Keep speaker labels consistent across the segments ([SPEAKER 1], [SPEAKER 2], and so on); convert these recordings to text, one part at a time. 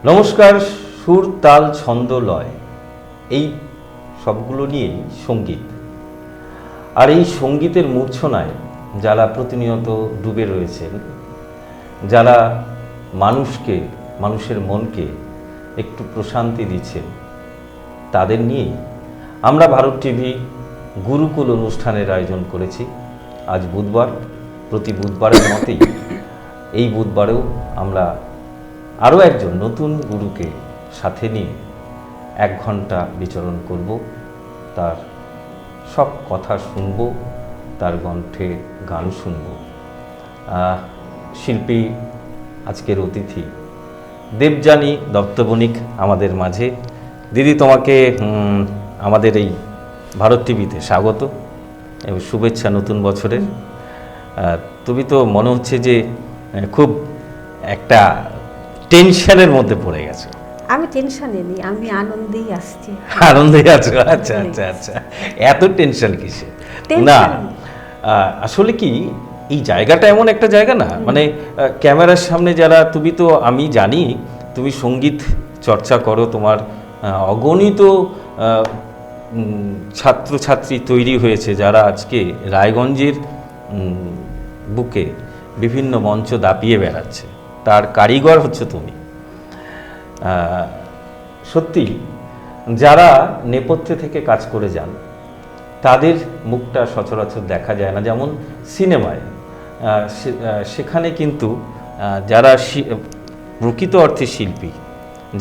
[SPEAKER 1] নমস্কার। সুর, তাল, ছন্দ, লয়, এই সবগুলো নিয়েই সঙ্গীত। আর এই সঙ্গীতের মূর্ছনায় যারা প্রতিনিয়ত ডুবে রয়েছেন, যারা মানুষের মনকে একটু প্রশান্তি দিচ্ছেন, তাদের নিয়েই আমরা ভারত টিভি গুরুকুল অনুষ্ঠানের আয়োজন করেছি। আজ বুধবার, প্রতি বুধবারের মতোই এই বুধবারেও আমরা আরও একজন নতুন গুরুকে সাথে নিয়ে 1 ঘন্টা বিচরণ করব, তার সব কথা শুনব, তার কণ্ঠে গান শুনব। শিল্পী আজকের অতিথি দেবযানী দত্তবণিক আমাদের মাঝে। দিদি, তোমাকে আমাদের এই ভারত টিভিতে স্বাগত এবং শুভেচ্ছা নতুন বছরের। তুমি তো মনে হচ্ছে যে খুব একটা টেনশনের মধ্যে পড়ে গেছো।
[SPEAKER 2] আমি টেনশনে নেই, আমি আনন্দেই আসছি।
[SPEAKER 1] আনন্দেই আছো? আচ্ছা আচ্ছা আচ্ছা, এত টেনশন কিসে? না, আসলে কি এই জায়গাটা এমন একটা জায়গা না, মানে ক্যামেরার সামনে যারা, তুমি তো, আমি জানি তুমি সঙ্গীত চর্চা করো, তোমার অগণিত ছাত্রছাত্রী তৈরি হয়েছে যারা আজকে রায়গঞ্জের বুকে বিভিন্ন মঞ্চ দাপিয়ে বেড়াচ্ছে, তার কারিগর হচ্ছে তুমি। সত্যি যারা নেপথ্যে থেকে কাজ করে যান তাদের মুখটা সচরাচর দেখা যায় না। যেমন সিনেমায় সেখানে কিন্তু যারা প্রকৃত অর্থে শিল্পী,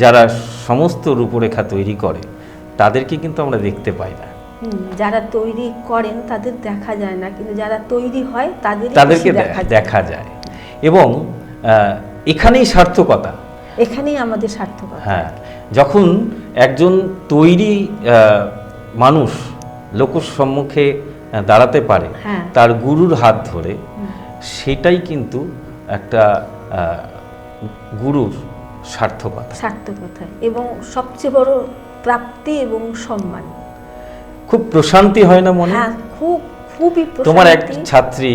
[SPEAKER 1] যারা সমস্ত রূপরেখা তৈরি করে, তাদেরকে কিন্তু আমরা দেখতে পাই না।
[SPEAKER 2] যারা তৈরি করেন তাদের দেখা যায় না, কিন্তু যারা তৈরি হয়
[SPEAKER 1] তাদেরকে দেখা যায়। এবং এখানেই সার্থকতা,
[SPEAKER 2] এখানেই আমাদের সার্থকতা।
[SPEAKER 1] হ্যাঁ, যখন একজন তৈরি মানুষ লোকের সম্মুখে দাঁড়াতে পারে তার গুরুর হাত ধরে, সেটাই কিন্তু একটা গুরুর সার্থকতা
[SPEAKER 2] এবং সবচেয়ে বড় প্রাপ্তি এবং সম্মান।
[SPEAKER 1] খুব প্রশান্তি হয় না মনে?
[SPEAKER 2] হ্যাঁ, খুবই।
[SPEAKER 1] তোমার এক ছাত্রী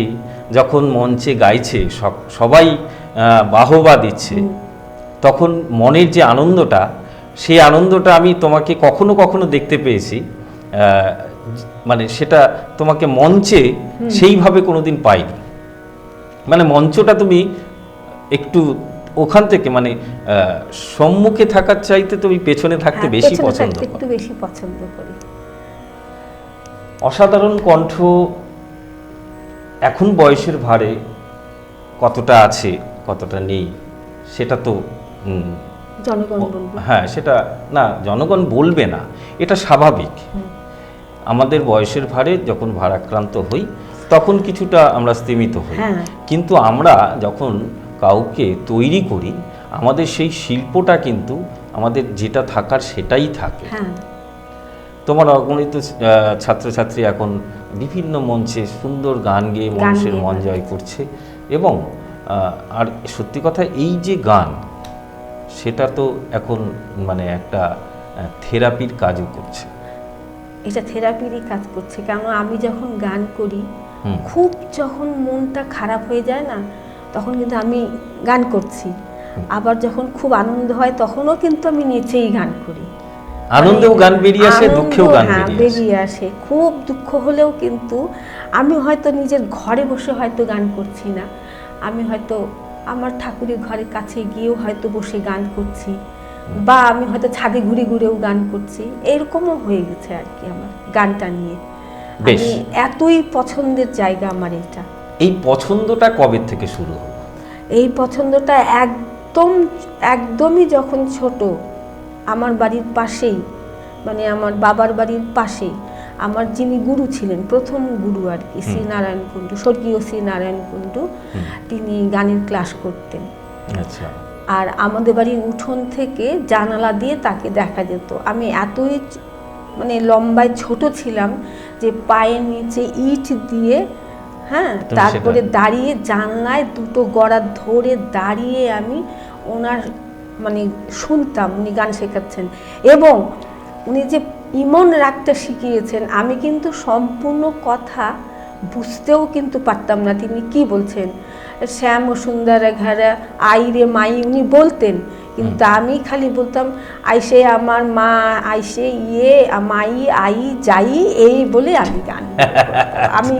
[SPEAKER 1] যখন মঞ্চে গাইছে, সবাই বাহবা দিচ্ছে, তখন মনের যে আনন্দটা, সেই আনন্দটা আমি তোমাকে কখনো কখনো দেখতে পেয়েছি, মানে সেটা তোমাকে মঞ্চে সেইভাবে কোনোদিন পাইনি। মানে মঞ্চটা তুমি একটু ওখান থেকে, মানে সম্মুখে থাকার চাইতে তুমি পেছনে থাকতে বেশি
[SPEAKER 2] পছন্দ করি।
[SPEAKER 1] অসাধারণ কণ্ঠ। এখন বয়সের ভারে কতটা আছে কতটা নেই সেটা তো
[SPEAKER 2] জনগণ বলবে।
[SPEAKER 1] হ্যাঁ, সেটা না, জনগণ বলবে না, এটা স্বাভাবিক। আমাদের বয়সের ভারে যখন ভারাক্রান্ত হই তখন কিছুটা আমরা স্তিমিত হই, কিন্তু আমরা যখন কাউকে তৈরি করি, আমাদের সেই শিল্পটা কিন্তু আমাদের যেটা থাকার সেটাই থাকে। তোমার অগণিত ছাত্রছাত্রী এখন বিভিন্ন মঞ্চে সুন্দর গান গেয়ে মানুষের মন জয় করছে। এবং আর সত্যি কথা, এই যে গান, সেটা তো এখন মানে একটা থেরাপির কাজও করছে।
[SPEAKER 2] এটা থেরাপিরই কাজ করছে, কারণ আমি যখন গান করি, খুব যখন মনটা খারাপ হয়ে যায় না, তখন কিন্তু আমি গান করছি। আবার যখন খুব আনন্দ হয় তখনও কিন্তু আমি নেচেই গান করি।
[SPEAKER 1] আনন্দেও গান বেরিয়ে আসে, দুঃখেও গান
[SPEAKER 2] বেরিয়ে আসে। খুব দুঃখ হলেও কিন্তু আমি হয়তো নিজের ঘরে বসে হয়তো গান করছি না, আমি হয়তো আমার ঠাকুরের ঘরের কাছে গিয়েও হয়তো বসে গান করছি, বা আমি হয়তো ছাদে ঘুরে ঘুরেও গান করছি। এরকমও হয়ে গেছে আর কি আমার গানটা নিয়ে। এতই পছন্দের জায়গা আমার এটা।
[SPEAKER 1] এই পছন্দটা কবে থেকে শুরু হলো?
[SPEAKER 2] এই পছন্দটা একদমই যখন ছোট, আমার বাড়ির পাশেই, মানে আমার বাবার বাড়ির পাশেই আমার যিনি গুরু ছিলেন, প্রথম গুরু আর কি, শ্রীনারায়ণ কুণ্ডু, স্বর্গীয় শ্রীনারায়ণ কুণ্ডু, তিনি গানের ক্লাস করতেন।
[SPEAKER 1] আচ্ছা।
[SPEAKER 2] আর আমাদের বাড়ির উঠোন থেকে জানালা দিয়ে তাকে দেখা যেত। আমি এতই মানে লম্বায় ছোট ছিলাম যে পায়ের নিচে ইট দিয়ে, তারপরে দাঁড়িয়ে জানলায় দুটো গড়া ধরে দাঁড়িয়ে আমি ওনার মানে শুনতাম উনি গান শেখাচ্ছেন। এবং উনি যে ইমন রাগটা শিখিয়েছেন, আমি কিন্তু সম্পূর্ণ কথা বুঝতেও কিন্তু পারতাম না তিনি কি বলছেন। শ্যাম সুন্দর ঘরে আই রে মাই উনি বলতেন, কিন্তু আমি খালি বলতাম আইসে আমার মা, আইসে মাই আই যাই, এই বলে আমি গান আমি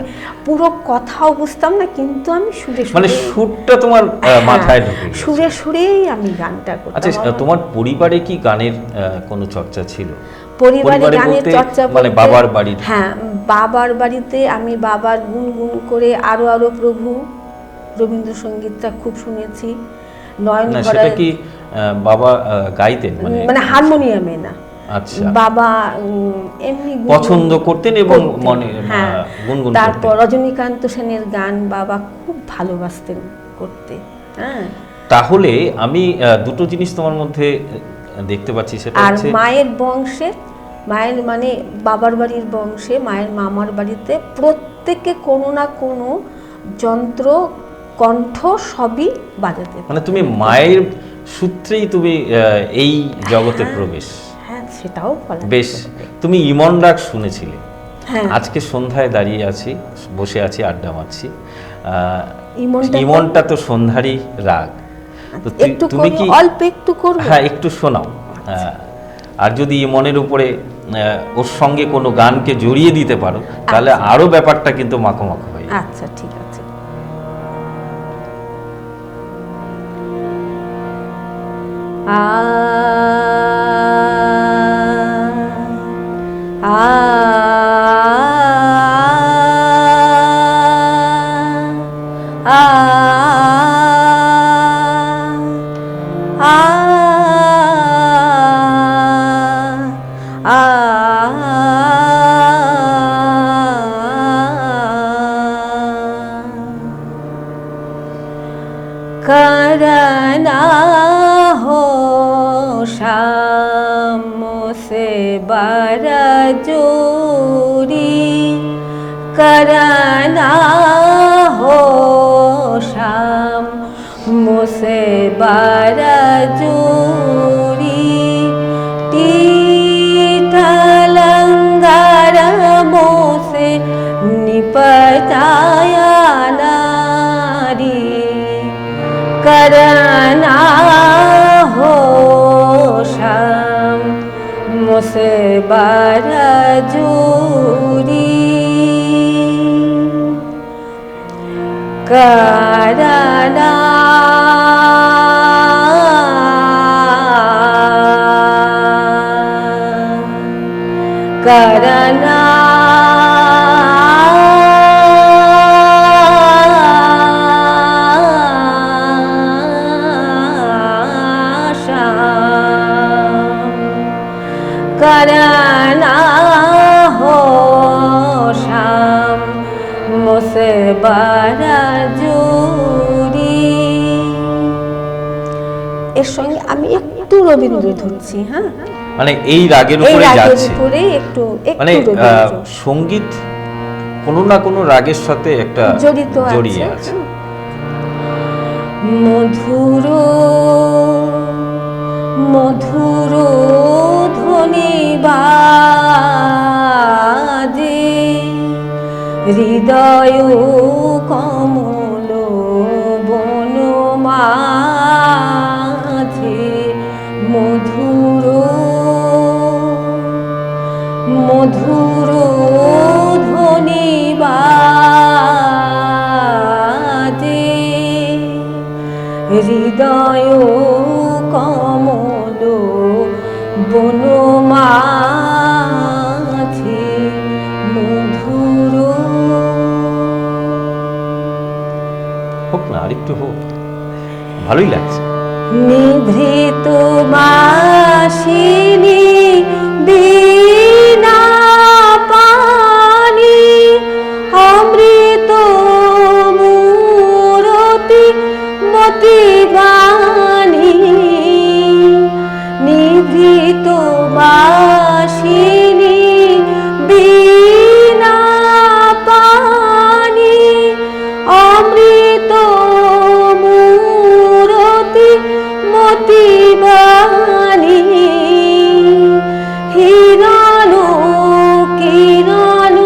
[SPEAKER 2] পুরো কথাও বুঝতাম না, কিন্তু আমি সুরে
[SPEAKER 1] মানে সুরটা তোমার মাথায় ঢুকে গেছে।
[SPEAKER 2] সুরে সুরেই আমি গানটা করতাম।
[SPEAKER 1] আচ্ছা, তোমার পরিবারে কি গানের কোনো চর্চা ছিল?
[SPEAKER 2] পরিবারে গানের চর্চা
[SPEAKER 1] মানে বাবার বাড়ির?
[SPEAKER 2] হ্যাঁ, বাবার বাড়িতে আমি বাবার গুনগুন করে আরো আরো প্রভু রবীন্দ্রসঙ্গীতটা খুব শুনেছি। নয়ন
[SPEAKER 1] না,
[SPEAKER 2] ভরা,
[SPEAKER 1] সেটা কি বাবা গাইতেন?
[SPEAKER 2] মানে হারমোনিয়ামে না,
[SPEAKER 1] আচ্ছা,
[SPEAKER 2] বাবা এমনি
[SPEAKER 1] পছন্দ করতেন এবং মনে গুনগুন করতেন।
[SPEAKER 2] তারপর রজনীকান্ত সেনের গান বাবা খুব ভালোবাসতেন করতে। হ্যাঁ,
[SPEAKER 1] তাহলে আমি দুটো জিনিস তোমার মধ্যে দেখতে পাচ্ছি, সেটা
[SPEAKER 2] আর
[SPEAKER 1] হচ্ছে
[SPEAKER 2] মায়ের বংশে, মায়ের মানে বাবার বাড়ির বংশে, মায়ের মামার বাড়িতে প্রত্যেকে কোনো না কোনো যন্ত্র, কণ্ঠ সবই বাজাতে।
[SPEAKER 1] মানে তুমি মায়ের সূত্রেই তুমি এই জগতে প্রবেশ।
[SPEAKER 2] হ্যাঁ, সেটাও বলা
[SPEAKER 1] বেশ। তুমি ইমন রাগ শুনেছিলে?
[SPEAKER 2] হ্যাঁ,
[SPEAKER 1] আজকে সন্ধ্যায় দাঁড়িয়ে আছি, বসে আছি, আড্ডা মারছি।
[SPEAKER 2] ইমনটা
[SPEAKER 1] তো সন্ধ্যারই রাগ। তো
[SPEAKER 2] একটু
[SPEAKER 1] তুমি কি
[SPEAKER 2] অল্প একটু করবে?
[SPEAKER 1] হ্যাঁ, একটু শোনাও। আর যদি ইমনের উপরে ওর সঙ্গে কোনো গানকে জড়িয়ে দিতে পারো, তাহলে আরো ব্যাপারটা কিন্তু মাখো হয়।
[SPEAKER 2] আচ্ছা, ঠিক আছে। करना हो शाम से बरजोरी, करना हो शाम से बरजोरी, टीठलंगर मोसे निपटाया नारी, करना हो शाम मुझसे बरजोरी, करना करना करना हो शाम मुझसे बरजोरी। এর সঙ্গে আমি একটু রবীন্দ্র ধরছি। হ্যাঁ,
[SPEAKER 1] মানে এই রাগের উপরে যাচ্ছে,
[SPEAKER 2] একটু
[SPEAKER 1] মানে সঙ্গীত কোনো না কোনো রাগের সাথে একটা জড়িয়ে আছে।
[SPEAKER 2] মধুর মধুর ধ্বনি বাজে, হৃদয় কমল বন মাঝে, মধুর মধুর ধ্বনি বাজে, হৃদয় কমল বন মাঝে, মধুর।
[SPEAKER 1] হোক না, আরেকটু হোক, ভালোই লাগছে।
[SPEAKER 2] নিভৃত মাসিনী বিনা পানি, অমৃত মূরতি মতি বাণী, নিভৃত বাসিনী বিনা পানি, অমৃত মূরতি মতি বাণী, হিরণ কিরণ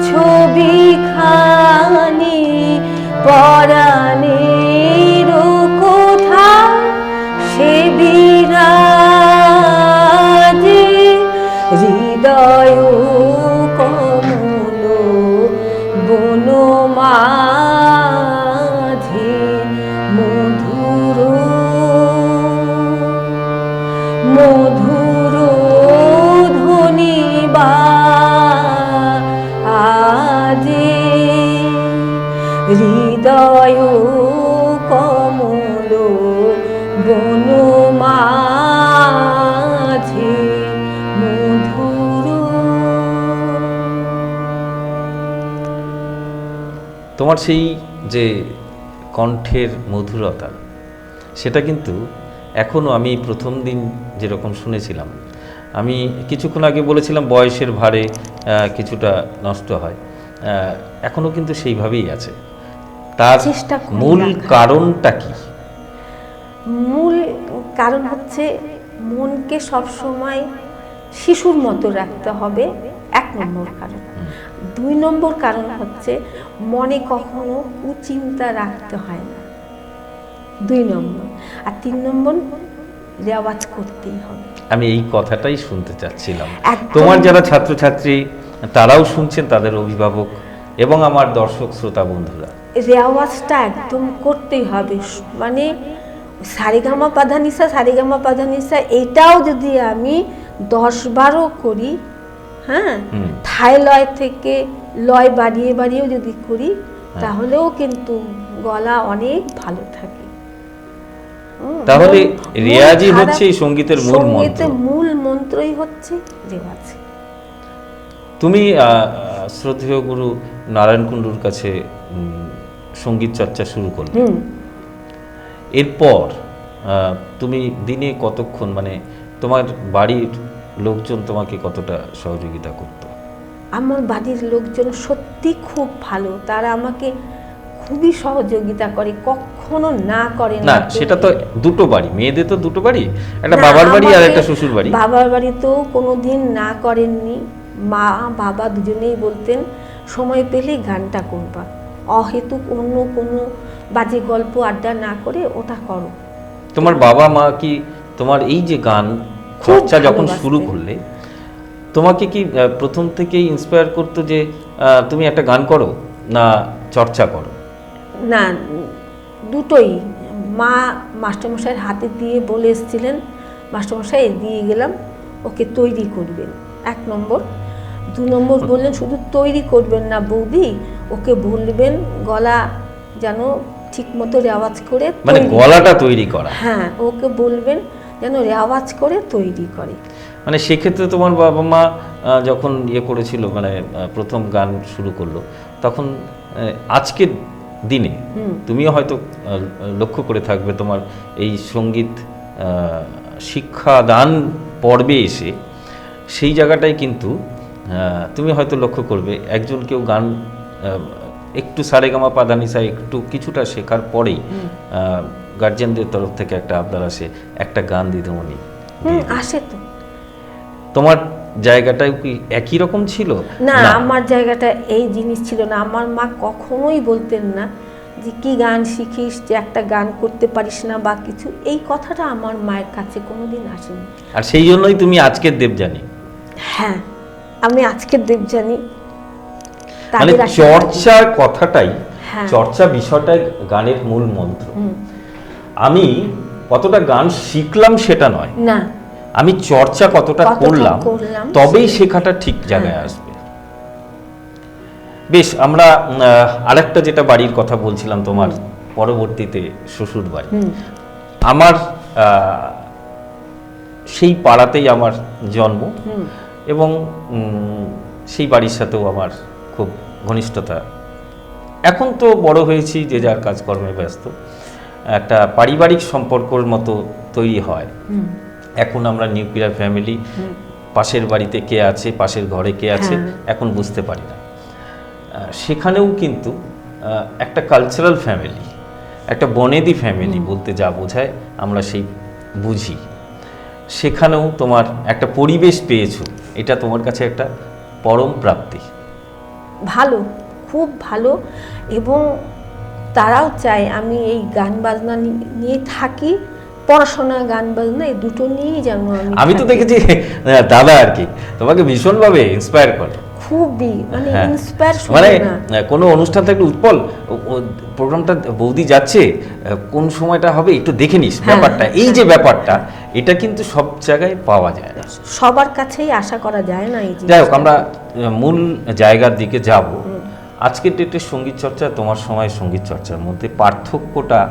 [SPEAKER 2] ছবি খানি, পরাণের কোথা সে বিরাজে হৃদয় কমল বনমাঝে মধুর মধুর ধ্বনি বাজে হৃদয় কমল বনমাঝে মধুর।
[SPEAKER 1] তোমার সেই যে কণ্ঠের মধুরতা, সেটা কিন্তু এখনও, আমি প্রথম দিন যেরকম শুনেছিলাম, আমি কিছুক্ষণ আগে বলেছিলাম বয়সের ভারে কিছুটা নষ্ট হয়, এখনও কিন্তু সেইভাবেই আছে। তার মূল কারণটা কি?
[SPEAKER 2] মূল কারণ হচ্ছে মনকে সবসময় শিশুর মতো রাখতে হবে, 1 নম্বর কারণ। 2 নম্বর কারণ হচ্ছে মনে কখনো কুচিন্তা রাখতে হয় না, 2 নম্বর। আর 3 নম্বর রেওয়াজ করতেই হবে।
[SPEAKER 1] আমি এই কথাটাই শুনতে চাচ্ছিলাম। তোমার যারা ছাত্রছাত্রী তারাও শুনছেন, তাদের অভিভাবক এবং আমার দর্শক শ্রোতা বন্ধুরা,
[SPEAKER 2] রেওয়াজটা একদম করতেই হবে। মানে সারেগামা পাধানিসা সারেগামা পাধানিসা এইটাও যদি আমি 10-12 করি, হ্যাঁ, থাই লয় থেকে লয় বাড়িয়ে বাড়িয়েও যদি করি, তাহলেও কিন্তু গলা অনেক ভালো থাকে।
[SPEAKER 1] তাহলে রেয়াজই হচ্ছে সঙ্গীতের মূল মন্ত্র।
[SPEAKER 2] সঙ্গীতের মূল মন্ত্রই হচ্ছে রেওয়াজ।
[SPEAKER 1] তুমি শ্রদ্ধেয় গুরু নারায়ণ কুণ্ডুর কাছে সঙ্গীত চর্চা শুরু করলে, এরপর তুমি দিনে কতক্ষণ, মানে তোমার বাড়ির লোকজন তোমাকে কতটা সহযোগিতা করতো?
[SPEAKER 2] আমার বাড়ির লোকজন সত্যি খুব ভালো, তারা আমাকে খুবই সহযোগিতা করে, কখনো না করে না।
[SPEAKER 1] সেটা তো দুটো বাড়ি, মেয়েদের তো দুটো বাড়ি, একটা বাবার বাড়ি আর একটা শ্বশুর বাড়ি।
[SPEAKER 2] বাবার বাড়িতেও কোনোদিন না করেননি, মা বাবা দুজনেই বলতেন সময় পেলেই গানটা করবা, অহেতুক অন্য কোনো বাজে গল্প আড্ডা না করে ওটা করো।
[SPEAKER 1] তোমার বাবা মা কি তোমার এই যে গান চর্চা যখন শুরু করলে, তোমাকে কি প্রথম থেকেই ইন্সপায়ার করতো যে তুমি একটা গান করো না চর্চা করো?
[SPEAKER 2] না, দুটোই। মা মাস্টারমশাইয়ের হাতে দিয়ে বলে এসেছিলেন, মাস্টারমশাই দিয়ে গেলাম, ওকে তৈরি করবেন, 1 নম্বর। 2 নম্বর বললেন শুধু তৈরি করবেন না বৌদি, ওকে বলবেন গলা যেন ঠিক মতো রেওয়াজ করে,
[SPEAKER 1] মানে গলাটা তৈরি করা।
[SPEAKER 2] হ্যাঁ, ওকে বলবেন যেন রেওয়াজ করে তৈরি করে।
[SPEAKER 1] মানে সেক্ষেত্রে তোমার বাবা মা যখন করেছিল, মানে প্রথম গান শুরু করলো, তখন আজকের দিনে তুমিও হয়তো লক্ষ্য করে থাকবে, তোমার এই সঙ্গীত শিক্ষাদান পর্বে এসে সেই জায়গাটাই কিন্তু তুমি হয়তো লক্ষ্য করবে, একজন কেউ গান একটু সারেগামা পাধানিসা একটু কিছুটা শেখার পরেই গার্জিয়ানদের তরফ থেকে একটা আবদার আসে, একটা গান দিদিমণি
[SPEAKER 2] আসে। তো
[SPEAKER 1] তোমার জায়গাটাও কি একই রকম ছিল?
[SPEAKER 2] না, আমার জায়গাটা এই জিনিস ছিল না। আমার মা কখনোই বলতেন না যে কি গান শিখিস, যে একটা গান করতে পারিস না বা কিছু, এই কথাটা আমার মায়ের কাছে কোনোদিন আসেনি।
[SPEAKER 1] আর সেই জন্যই তুমি আজকের দেবযানী।
[SPEAKER 2] হ্যাঁ, আমি আজকের দেবযানী।
[SPEAKER 1] মানে চর্চার কথাটাই, চর্চা বিষয়টাই গানের মূল মন্ত্র। আমি কতটা গান শিখলাম সেটা নয়,
[SPEAKER 2] না,
[SPEAKER 1] আমি চর্চা কতটা করলাম, তবেই শেখাটা ঠিক জায়গায় আসবে। বেশ, আমরা আরেকটা যেটা বাড়ির কথা বলছিলাম, তোমার পরবর্তীতে শ্বশুর বাড়ি। আমার সেই পাড়াতেই আমার জন্ম এবং সেই বাড়ির সাথেও আমার খুব ঘনিষ্ঠতা। এখন তো বড় হয়েছি, যে যার কাজকর্মে ব্যস্ত, একটা পারিবারিক সম্পর্কের মতো তৈরি হয়। এখন আমরা নিউক্লিয়ার ফ্যামিলি, পাশের বাড়িতে কে আছে, পাশের ঘরে কে আছে এখন বুঝতে পারি না। সেখানেও কিন্তু একটা কালচারাল ফ্যামিলি, একটা বনেদি ফ্যামিলি বলতে যা বোঝায় আমরা সেই বুঝি। সেখানেও তোমার একটা পরিবেশ পেয়েছো, এটা তোমার কাছে একটা পরম প্রাপ্তি।
[SPEAKER 2] ভালো, খুব ভালো। এবং তারাও চায় আমি এই গান বাজনা নিয়ে থাকি, পড়াশোনা, গান বাজনা এই দুটো নিয়েই যেন
[SPEAKER 1] আমি তো দেখেছি দাদা আর কি তোমাকে ভীষণভাবে ইন্সপায়ার করে,
[SPEAKER 2] খুবই মানে ইন্সপায়ার,
[SPEAKER 1] মানে কোনো অনুষ্ঠান থাকলে উৎপল প্রোগ্রামটা বৌদি যাচ্ছে, কোন সময়টা হবে একটু দেখে নিস ব্যাপারটা, এই যে ব্যাপারটা এটা কিন্তু সব জায়গায় পাওয়া যায় না,
[SPEAKER 2] সবার কাছেই আশা করা যায় না। এই
[SPEAKER 1] যাই হোক আমরা মূল জায়গার দিকে যাব। আজকের ডেটে সঙ্গীত চর্চা, তোমার সময় সঙ্গীত চর্চার মধ্যে পার্থক্যটা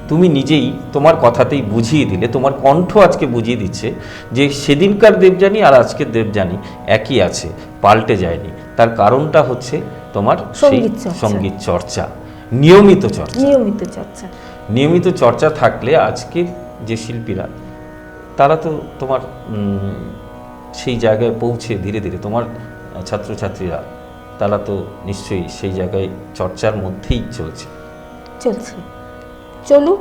[SPEAKER 1] তুমি নিজেই তোমার কথাতেই বুঝিয়ে দিলে, তোমার কণ্ঠ আজকে বুঝিয়ে দিচ্ছে যে সেদিনকার দেবযানী আর আজকের দেবযানী একই আছে, পাল্টে যায়নি। তার কারণটা হচ্ছে তোমার সঙ্গীত চর্চা, নিয়মিত চর্চা। নিয়মিত চর্চা থাকলে আজকের যে শিল্পীরা তারা তো তোমার সেই জায়গায় পৌঁছে ধীরে ধীরে, তোমার ছাত্রছাত্রীরা তারা তো নিশ্চয়ই সেই জায়গায় চর্চার মধ্যেই
[SPEAKER 2] চলুক।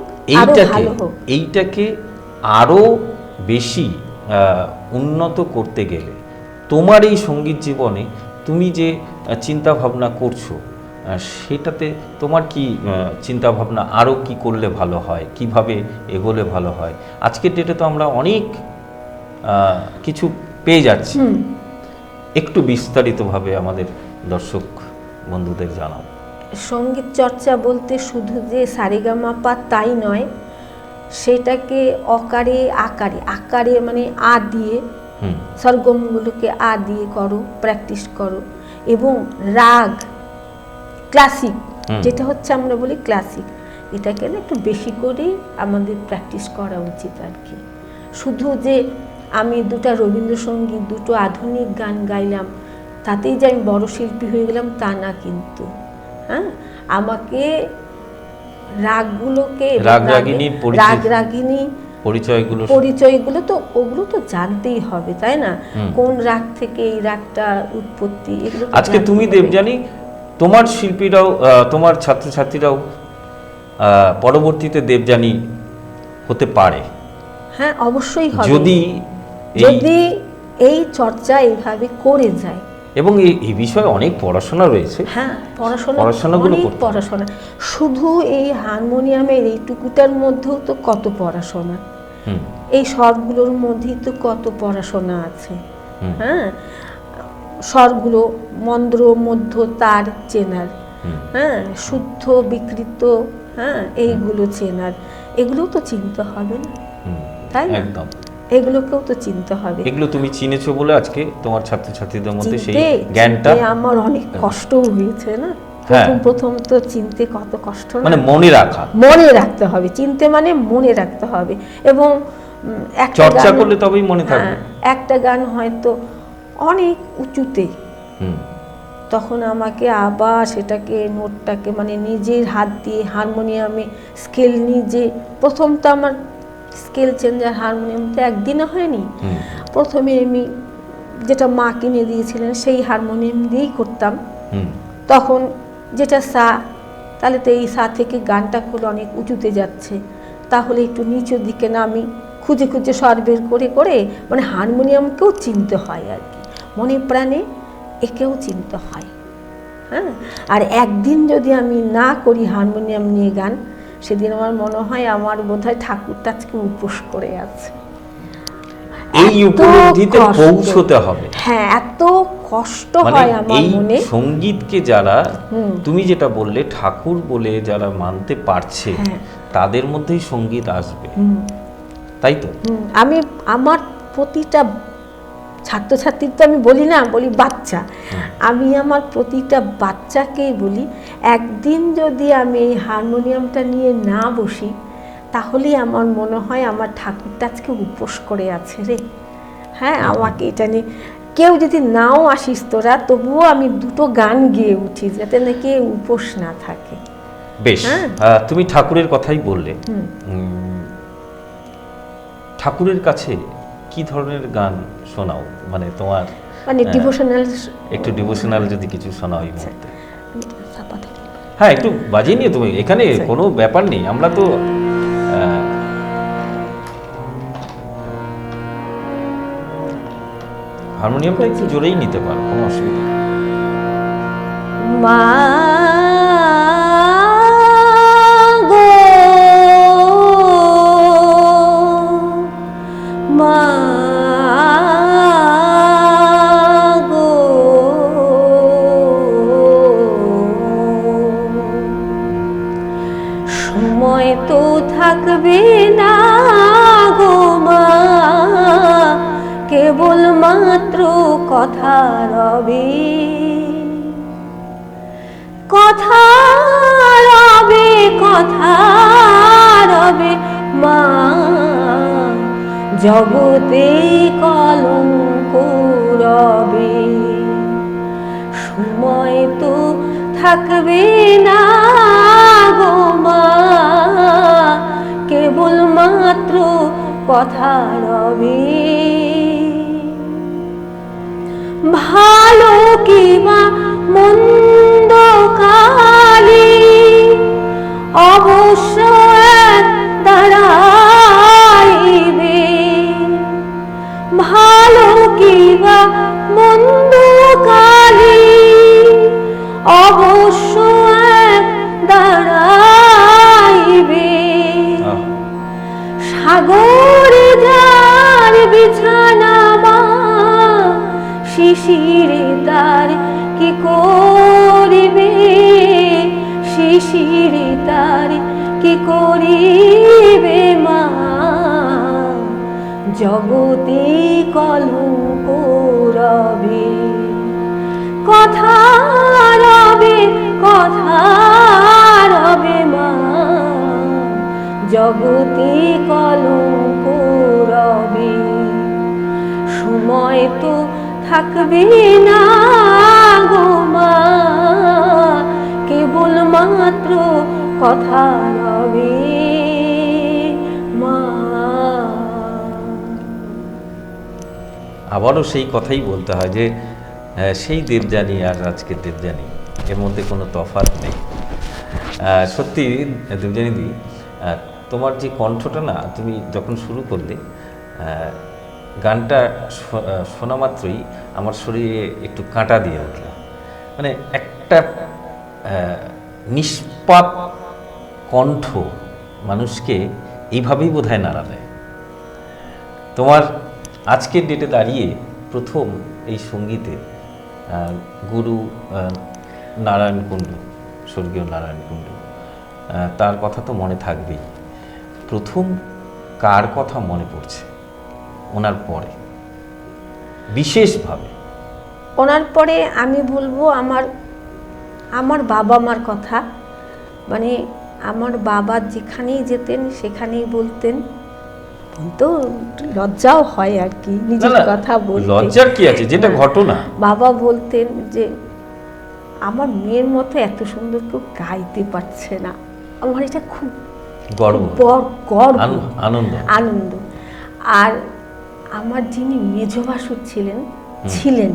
[SPEAKER 1] এইটাকে আরো বেশি উন্নত করতে গেলে তোমার এই সঙ্গীত জীবনে তুমি যে চিন্তা ভাবনা করছো, সেটাতে তোমার কি চিন্তা ভাবনা, আরো কি করলে ভালো হয়, কিভাবে এগোলে ভালো হয়? আজকের ডেটে তো আমরা অনেক কিছু পেয়ে যাচ্ছি, একটু বিস্তারিতভাবে আমাদের দর্শক বন্ধুদের জানাও।
[SPEAKER 2] সঙ্গীত চর্চা বলতে শুধু যে সারেগামাপা তাই নয়, সেটাকে অকারে আকারে মানে আ দিয়ে সরগমগুলোকে আ দিয়ে করো, প্র্যাকটিস করো, এবং রাগ ক্লাসিক, যেটা হচ্ছে আমরা বলি ক্লাসিক, এটাকে একটু বেশি করেই আমাদের প্র্যাকটিস করা উচিত আর কি। শুধু যে আমি দুটো রবীন্দ্রসঙ্গীত, দুটো আধুনিক গান গাইলাম তাতেই যে আমি বড় শিল্পী হয়ে গেলাম তা না, কিন্তু আমাকে রাগগুলোকে, রাগরাগিনী পরিচয়গুলো তো ওগুলো তো জানতেই হবে, তাই না? কোন রাগ থেকে এই রাগটা উৎপত্তি, এগুলো
[SPEAKER 1] আজকে তুমি দেবযানী, তোমার শিল্পীরাও, তোমার ছাত্রছাত্রীরাও পরবর্তীতে দেবযানী হতে পারে।
[SPEAKER 2] হ্যাঁ, অবশ্যই হবে,
[SPEAKER 1] যদি
[SPEAKER 2] এই চর্চা এইভাবে করে যায়।
[SPEAKER 1] এবং এই বিষয়ে অনেক পড়াশোনা রয়েছে।
[SPEAKER 2] হ্যাঁ, পড়াশোনা শুধু এই হারমোনিয়ামের এইটুকুটার মধ্যেও তো কত পড়াশোনা, এই স্বরগুলোর মধ্যেই তো কত পড়াশোনা আছে। হ্যাঁ, স্বরগুলো মন্দ্র, মধ্য, তার চেনার, হ্যাঁ, শুদ্ধ, বিকৃত, হ্যাঁ, এইগুলো চেনার, এগুলো তো চিনতে হবে না, তাই না? একদম, এগুলোকেও তো চিনতে হবে।
[SPEAKER 1] এগুলো তুমি চিনেছো বলে আজকে তোমার ছাত্রছাত্রীদের মধ্যে সেই জ্ঞানটা,
[SPEAKER 2] আমার অনেক কষ্ট হয়েছে না, প্রথম তো চিনতে কত কষ্ট,
[SPEAKER 1] মানে মনে
[SPEAKER 2] রাখতে হবে, চিনতে মানে মনে রাখতে হবে, এবং
[SPEAKER 1] চর্চা করলে তবেই মনে থাকবে।
[SPEAKER 2] একটা গান হয়তো অনেক উঁচুতে, তখন আমাকে আবার সেটাকে নোটটাকে মানে নিজের হাত দিয়ে হারমোনিয়ামে স্কেল নিজে, প্রথম তো আমার স্কেল চেঞ্জার হারমোনিয়ামটা একদিনে হয়নি, প্রথমে আমি যেটা মা কিনে দিয়েছিলেন সেই হারমোনিয়াম দিয়েই করতাম, তখন যেটা সা, তাহলে তো এই সা থেকে গানটা খুলে অনেক উঁচুতে যাচ্ছে, তাহলে একটু নিচের দিকে নামি, খুঁজে খুঁজে স্বর বের করে মানে হারমোনিয়ামকেও চিনতে হয় আর কি, মনে প্রাণে একেও চিনতে হয়। হ্যাঁ, আর একদিন যদি আমি না করি হারমোনিয়াম নিয়ে গান, সেদিন আমার মনে হয় আমার বোধহয় ঠাকুরটা আজকে উপোস করে আছে।
[SPEAKER 1] এই উপলব্ধিতে পৌঁছতে হবে।
[SPEAKER 2] হ্যাঁ, এত কষ্ট হয় আমার মনে।
[SPEAKER 1] সঙ্গীতকে যারা, তুমি যেটা বললে ঠাকুর বলে যারা মানতে পারছে, তাদের মধ্যেই সঙ্গীত আসবে, তাই তো?
[SPEAKER 2] আমি আমার প্রতিটা ছাত্রছাত্রী তো আমি বলি না, বলি বাচ্চা, আমি আমার প্রতিটা বাচ্চাকেই বলি, একদিন যদি আমি এই হারমোনিয়ামটা নিয়ে না বসি, তাহলেই আমার মনে হয় আমার ঠাকুরটা আজকে উপোস করে আছে রে। হ্যাঁ, আমাকে এটা নিয়ে কেউ যদি নাও আসিস তোরা, তবুও আমি দুটো গান গেয়ে উঠি, যাতে নাকি উপোস না থাকে।
[SPEAKER 1] বেশ, তুমি ঠাকুরের কথাই বললে, ঠাকুরের কাছে কি ধরনের গান শোনাও, মানে তোমার
[SPEAKER 2] মানে ডিভোশনাল,
[SPEAKER 1] একটু ডিভোশনাল যদি কিছু শোনাও এই মুহূর্তে। হ্যাঁ, একটু বাজিয়ে নিয়ে, তুমি এখানে কোনো ব্যাপার নেই, আমরা তো হারমোনিয়ামটা একটু জোরেই নিতে পারো, কোনো অসুবিধা নেই।
[SPEAKER 2] মা গো মা গো, সময় তো থাকবে না গো মা, কেবল মাত্র কথা রবে, কথা রবে, কথা রবে মা, জগতে কলঙ্ক রবে। সময় তো থাকবে না গো মা, কেবল মাত্র কথা রবে। ভালো কিবা মন্দ কালে অবশ্য দাঁড়াইবে, ভালো কিবা মন্দ কালে অবশ্য দাঁড়াইবে। সাগরে যার বিছানা মা, শিশিরে তার কি করিবে, শিশিরে তার কি করিবে মা, জগতে কলঙ্ক রবে, কথা রবে, কথা রবে মা, জগতে কলঙ্ক রবে। সময় তো থাকবে না গো মা, কেবল মাত্র কথা রবে মা।
[SPEAKER 1] আবারও সেই কথাই বলতে হয় যে সেই দেবযানী আর আজকের দেবযানী, এর মধ্যে কোনো তফাৎ নেই। সত্যি দেবযানীদি, তোমার যে কণ্ঠটা না, তুমি যখন শুরু করলে গানটা শোনা মাত্রই আমার শরীরে একটু কাঁটা দিয়ে উঠল। মানে একটা নিষ্পাপ কণ্ঠ মানুষকে এইভাবেই বোধহয় নাড়া দেয়। তোমার আজকের ডেটে দাঁড়িয়ে প্রথম এই সঙ্গীতে গুরু নারায়ণ কুণ্ডু, স্বর্গীয় নারায়ণ কুণ্ডু, তার কথা তো মনে থাকবেই। প্রথম কার কথা মনে পড়ছে ওনার পরে বিশেষভাবে?
[SPEAKER 2] ওনার পরে আমি বলবো আমার বাবা মার কথা। মানে আমার বাবা যেখানেই যেতেন সেখানেই বলতেন, তো লজ্জাও হয় আর কি নিজের কথা বলতে।
[SPEAKER 1] লজ্জার কি আছে, যেটা ঘটনা।
[SPEAKER 2] বাবা বলতেন যে আমার মেয়ের মতো এত সুন্দর কেউ গাইতে পারছে না। আমার এটা খুব গর্ব, আনন্দ। আর আমার যিনি মেজভাসুর ছিলেন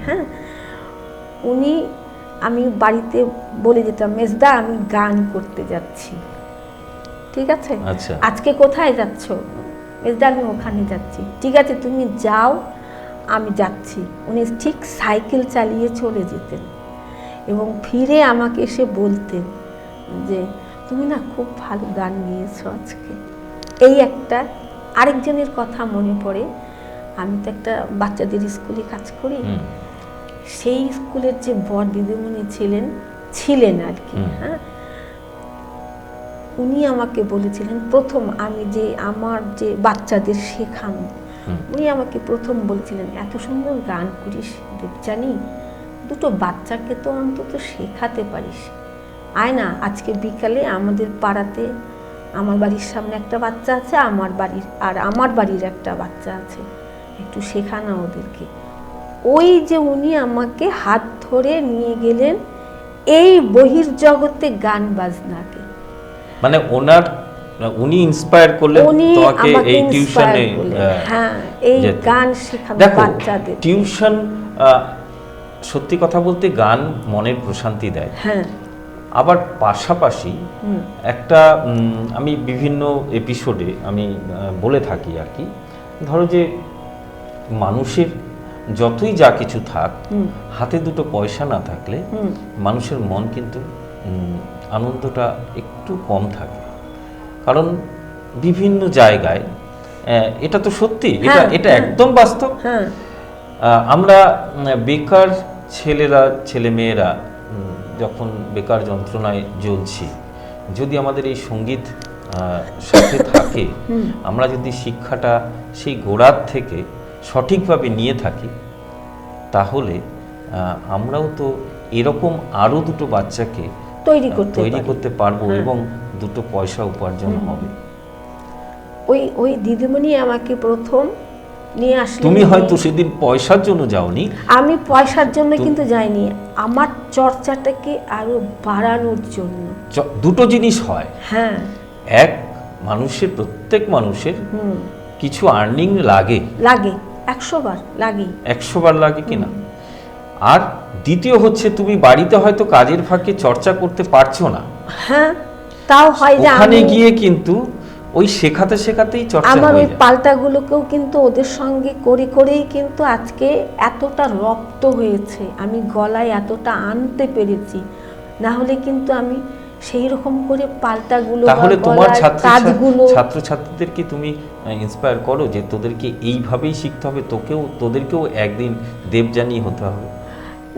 [SPEAKER 2] হ্যাঁ, উনি, আমি বাড়িতে বলে যেতাম, মেজদা আমি গান করতে যাচ্ছি, ঠিক আছে, আজকে কোথায় যাচ্ছ? মেজদা আমি ওখানে যাচ্ছি। ঠিক আছে তুমি যাও, আমি যাচ্ছি। উনি ঠিক সাইকেল চালিয়ে চলে যেতেন এবং ফিরে আমাকে এসে বলতেন যে তুমি না খুব ভালো গান গেয়েছো আজকে। এই একটা আরেকজনের কথা মনে পড়ে। আমি তো একটা বাচ্চাদের স্কুলে কাজ করি, সেই স্কুলের যে বড় দিদিমণি ছিলেন আর কি, হ্যাঁ, উনি আমাকে বলেছিলেন প্রথম, আমি যে আমার যে বাচ্চাদের শেখানো, উনি আমাকে প্রথম বলেছিলেন এত সুন্দর গান করিস দেবযানী, দুটো বাচ্চাকে তো অন্তত শেখাতে পারিস, আয় না আজকে বিকালে আমাদের পাড়াতে, আমার বাড়ির সামনে একটা বাচ্চা আছে, আমার বাড়ির একটা বাচ্চা আছে, একটু শেখানা ওদেরকে। ওই যে উনি আমাকে হাত ধরে নিয়ে গেলেন এই বহির্জগতে গান বাজনাকে।
[SPEAKER 1] মানে উনি ইন্সপায়ার করলেন তোমাকে এই টিউশনে,
[SPEAKER 2] হ্যাঁ, এই গান শেখানো বাচ্চাদের।
[SPEAKER 1] টিউশন সত্যি কথা বলতে গান মনের প্রশান্তি দেয়, হ্যাঁ। আবার পাশাপাশি একটা আমি বিভিন্ন এপিসোডে আমি বলে থাকি আর কি, ধরো যে মানুষের যতই যা কিছু থাক, হাতে দুটো পয়সা না থাকলে মানুষের মন কিন্তু আনন্দটা একটু কম থাকে। কারণ বিভিন্ন জায়গায় এটা তো সত্যি,
[SPEAKER 2] হ্যাঁ,
[SPEAKER 1] এটা একদম বাস্তব।
[SPEAKER 2] হ্যাঁ
[SPEAKER 1] আমরা বেকার ছেলেমেয়েরা যখন বেকার যন্ত্রণায় জ্বলছি, যদি আমাদের এই সঙ্গীত সাথে থাকে, আমরা যদি শিক্ষাটা সেই গোড়ার থেকে সঠিকভাবে নিয়ে থাকি, তাহলে আমরাও তো এরকম আরও দুটো বাচ্চাকে তৈরি করতে পারবো এবং দুটো পয়সা উপার্জন হবে।
[SPEAKER 2] ওই দিদিমণি আমাকে প্রথম নিয়ে আসলে,
[SPEAKER 1] তুমি হয়তো সেদিন পয়সার জন্য যাওনি।
[SPEAKER 2] আমি পয়সার জন্য কিন্তু যাইনি, আমার চর্চাটাকে আরো বাড়ানোর জন্য।
[SPEAKER 1] দুটো জিনিস হয়,
[SPEAKER 2] হ্যাঁ,
[SPEAKER 1] এক মানুষের, প্রত্যেক মানুষের কিছু আর্নিং লাগে
[SPEAKER 2] 100 বার লাগে,
[SPEAKER 1] 100 বার লাগে কিনা। আর দ্বিতীয় হচ্ছে, তুমি বাড়িতে হয়তো কাজের ফাঁকে চর্চা করতে পারছো না,
[SPEAKER 2] হ্যাঁ তাও হয় যে
[SPEAKER 1] ওখানে গিয়ে কিন্তু ওই শেখাতেই চর্চা
[SPEAKER 2] আমার
[SPEAKER 1] হয়ে
[SPEAKER 2] ওই
[SPEAKER 1] যায়।
[SPEAKER 2] পাল্টাগুলোকেও কিন্তু ওদের সঙ্গে করেই কিন্তু আজকে এতটা রপ্ত হয়েছে, আমি গলায় এতটা আনতে পেরেছি, না হলে কিন্তু আমি সেই রকম করে পাল্টাগুলো,
[SPEAKER 1] তাহলে তোমার ছাত্রছাত্রীদের কি তুমি ইন্সপায়ার করো যে তোদেরকে এইভাবেই শিখতে হবে, তোদেরকেও একদিন দেবযানী হতে হবে?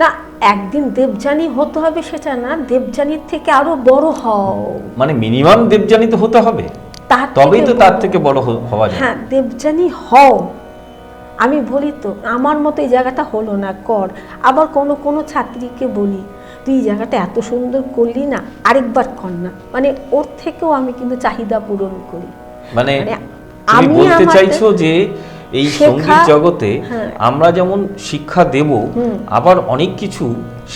[SPEAKER 2] না, একদিন দেবযানী হতে হবে সেটা না, দেবযানীর থেকে আরো বড় হও,
[SPEAKER 1] মানে মিনিমাম দেবযানী তো হতে হবে, তবেই তো তার থেকে বড় হওয়া যায়।
[SPEAKER 2] হ্যাঁ, দেবযানী হও। আমি বলি তো, আমার মতো এই জায়গাটা হলো না, কর। আবার কোনো ছাত্রীকে বলি, তুই এই জায়গাটা এত সুন্দর করলি না, আরেকবার কর না, মানে ওর থেকেও আমি কিন্তু চাহিদা পূরণ করি।
[SPEAKER 1] মানে তুমি বলতে চাইছো যে এই সঙ্গীত জগতে আমরা যেমন শিক্ষা দেব, আবার অনেক কিছু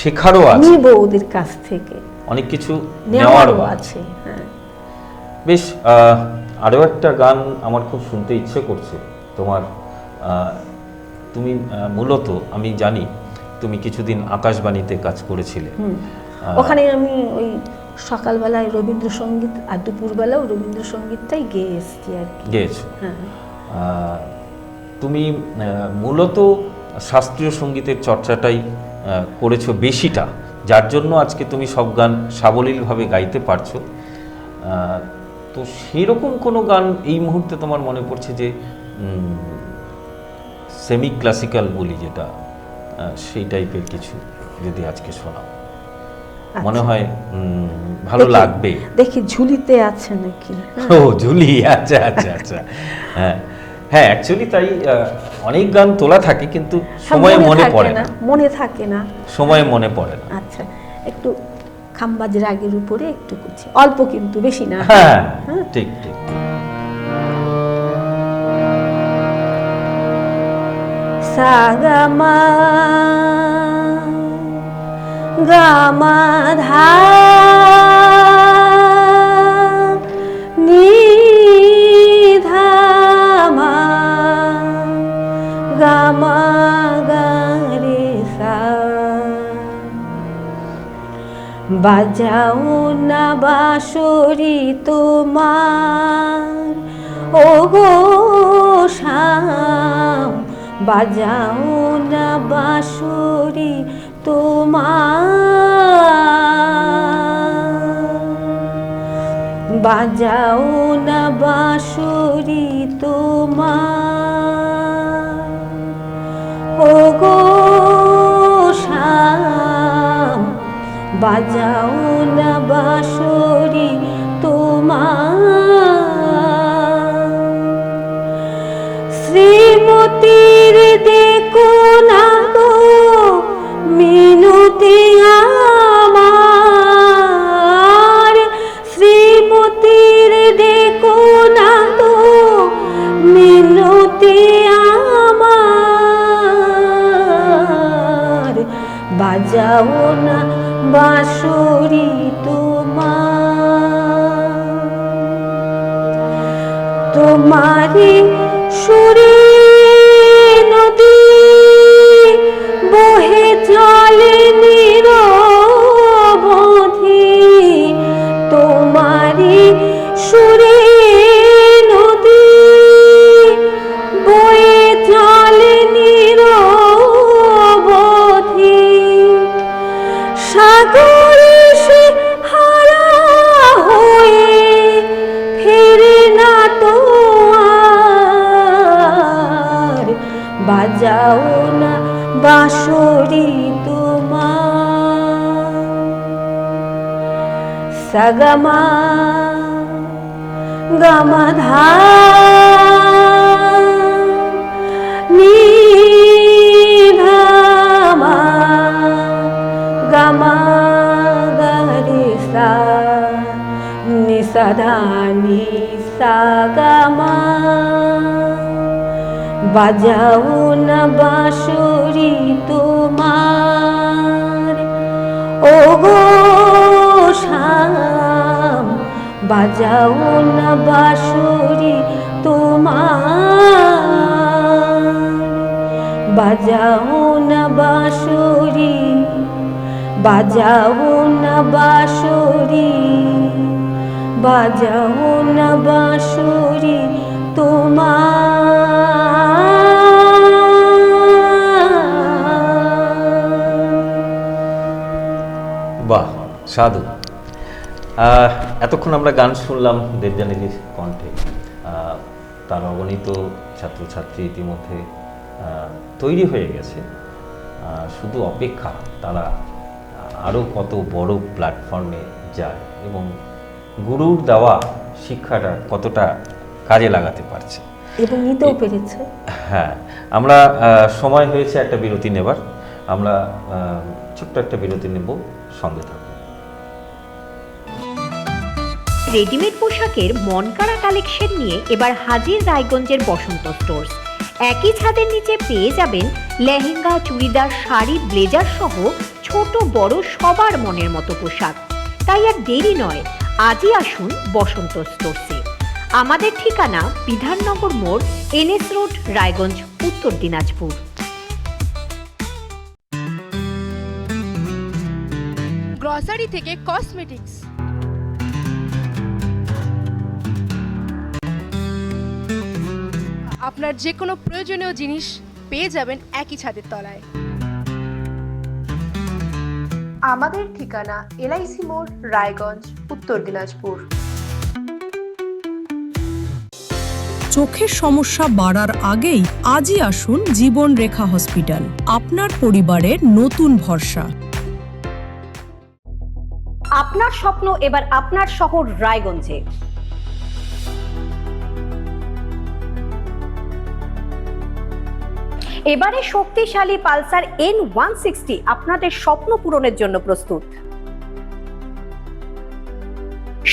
[SPEAKER 1] শেখারও আছে,
[SPEAKER 2] নিব ওদের কাছ থেকে,
[SPEAKER 1] অনেক কিছু নেওয়ারও আছে। বেশ, আরও একটা গান আমার খুব শুনতে ইচ্ছে করছে তোমার। তুমি মূলত, আমি জানি তুমি কিছুদিন আকাশবাণীতে কাজ করেছিলে,
[SPEAKER 2] ওখানে আমি ওই সকালবেলায় রবীন্দ্রসঙ্গীত আর দুপুরবেলাও রবীন্দ্রসঙ্গীতটাই গেয়ে এসেছি আর কি।
[SPEAKER 1] গেয়েছো। তুমি মূলত শাস্ত্রীয় সঙ্গীতের চর্চাটাই করেছো বেশিটা, যার জন্য আজকে তুমি সব গান সাবলীলভাবে গাইতে পারছো। তো সেরকম কোনো গান এই মুহূর্তে তোমার মনে পড়ছে যে সেমি ক্লাসিক্যাল বলি যেটা, সেই টাইপের কিছু যদি আজকে শোনাও, মনে হয় ভালো লাগবে।
[SPEAKER 2] দেখি ঝুলিতে আছে নাকি।
[SPEAKER 1] ও ঝুলি, আচ্ছা আচ্ছা আচ্ছা। হ্যাঁ হ্যাঁ, অ্যাকচুয়ালি তাই অনেক গান তোলা থাকে কিন্তু সময়ে মনে পড়ে না, সময়ে মনে পড়ে না।
[SPEAKER 2] আচ্ছা, একটু খাম্বাজ রাগের উপরে একটু করছি, অল্প কিন্তু বেশি না।
[SPEAKER 1] হ্যাঁ ঠিক ঠিক।
[SPEAKER 2] সাগামা গামা ধা নি ধা মা গামা গা রে সা। বাজাও না বাঁশরি তোমার, ও গো শাম, বাজাও না বাঁশরি তোমার, বাজাও না বাঁশরি তোমার, ও গো শাম, বাজাও না বাঁশরি তোমার। শ্রীমতীর দেখো না গো মিনতি আমার, শ্রীমতীর দেখো না গো মিনতি আমার, বাজাও না বাঁশরি তোমার। তোমারি সুরে নদী বহে চলে নিরবধি, তোমারি সুরে নদী বহে চলে নিরবধি, সাগরে সে হারা হয়ে ফেরে না তো বাজাও না বাঁশরি তোমার, সাগামা গামাধা নিধামা গামা গারে সা নিসাধা নিসা গামা, বাজাও না বাঁশরি তোমার, ও গো শ্যাম বাজাও না বাঁশরি তোমার, বাজাও না বাঁশরি, বাজাও না বাঁশরি, বাজাও না বাঁশরি তোমার।
[SPEAKER 1] বাহ, সাধু। এতক্ষণ আমরা গান শুনলাম দেবযানীর কণ্ঠে। তার অগণিত ছাত্রছাত্রী ইতিমধ্যে তৈরি হয়ে গেছে, শুধু অপেক্ষা তারা আরও কত বড় প্ল্যাটফর্মে যায় এবং গুরুর দেওয়া শিক্ষাটা কতটা কাজে লাগাতে পারছে
[SPEAKER 2] এবং নিতেও পেরেছে।
[SPEAKER 1] হ্যাঁ, আমরা সময় হয়েছে একটা বিরতি নেবার। আমরা ছোট্ট একটা বিরতি নেব, সঙ্গে থাকুন।
[SPEAKER 3] রেডিমেড পোশাকের মনকাড়া কালেকশন নিয়ে এবার হাজির রায়গঞ্জের বসন্ত স্টোর্স। একই ছাদের নিচে পেয়ে যাবেন লেহেঙ্গা, চুড়িদার, শাড়ি, ব্লেজার সহ ছোট বড় সবার মনের মতো পোশাক। তাই আর দেরি নয়, আজই আসুন বসন্ত স্টোর্সে। আমাদের ঠিকানা বিধাননগর মোড়, NS রোড, রায়গঞ্জ, উত্তর দিনাজপুর।
[SPEAKER 4] গ্রসারি থেকে কসমেটিক্স, আপনার যে কোনো প্রয়োজনীয় জিনিস পেয়ে যাবেন একই ছাদের তলায়। আমাদের ঠিকানা LIC মোড়, রায়গঞ্জ, উত্তর দিনাজপুর।
[SPEAKER 5] চোখের সমস্যা বাড়ার আগেই আজই আসুন জীবন রেখা হসপিটাল, আপনার পরিবারের নতুন ভরসা।
[SPEAKER 3] আপনার স্বপ্ন এবার আপনার শহর রায়গঞ্জে। এবারে শক্তিশালী পালসার N160 আপনাদের স্বপ্ন পূরণের জন্য প্রস্তুত।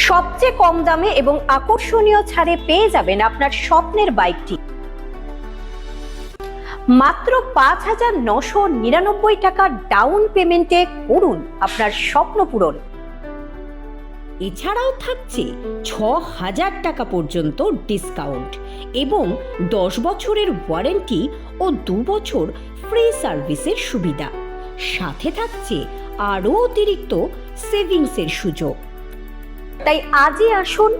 [SPEAKER 3] সবচেয়ে কম দামে এবং আকর্ষণীয় ছাড়ে পেয়ে যাবেন আপনার স্বপ্নের বাইকটি মাত্র ৫,৯৯৯ টাকা ডাউন পেমেন্টে। করুন আপনার স্বপ্ন পূরণ। এছাড়াও থাকছে ৬,০০০ টাকা পর্যন্ত ডিসকাউন্ট এবং ১০ বছরের ওয়ারেন্টি ও ২ বছর ফ্রি সার্ভিসের সুবিধা। সাথে থাকছে আরও অতিরিক্ত সেভিংসের সুযোগ। তাই আজই আসুন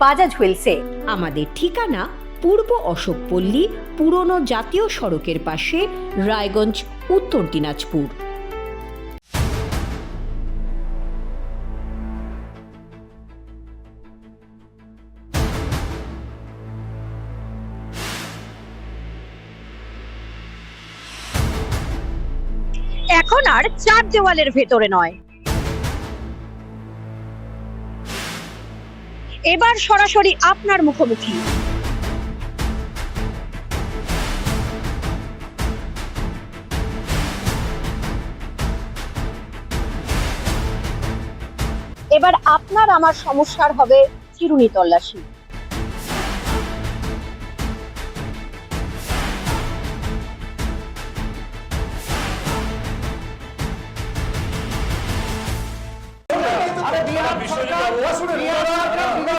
[SPEAKER 3] বাজাজ হুইলসে। আমাদের ঠিকানা পূর্ব অশোকপল্লী, পুরনো জাতীয় সড়কের পাশে, রায়গঞ্জ, উত্তর দিনাজপুর। এখন আর চার দেওয়ালের ভেতরে নয়, এবার সরাসরি আপনার মুখোমুখি। এবার আপনার আমার সমস্যার হবে চিরুনি তল্লাশি।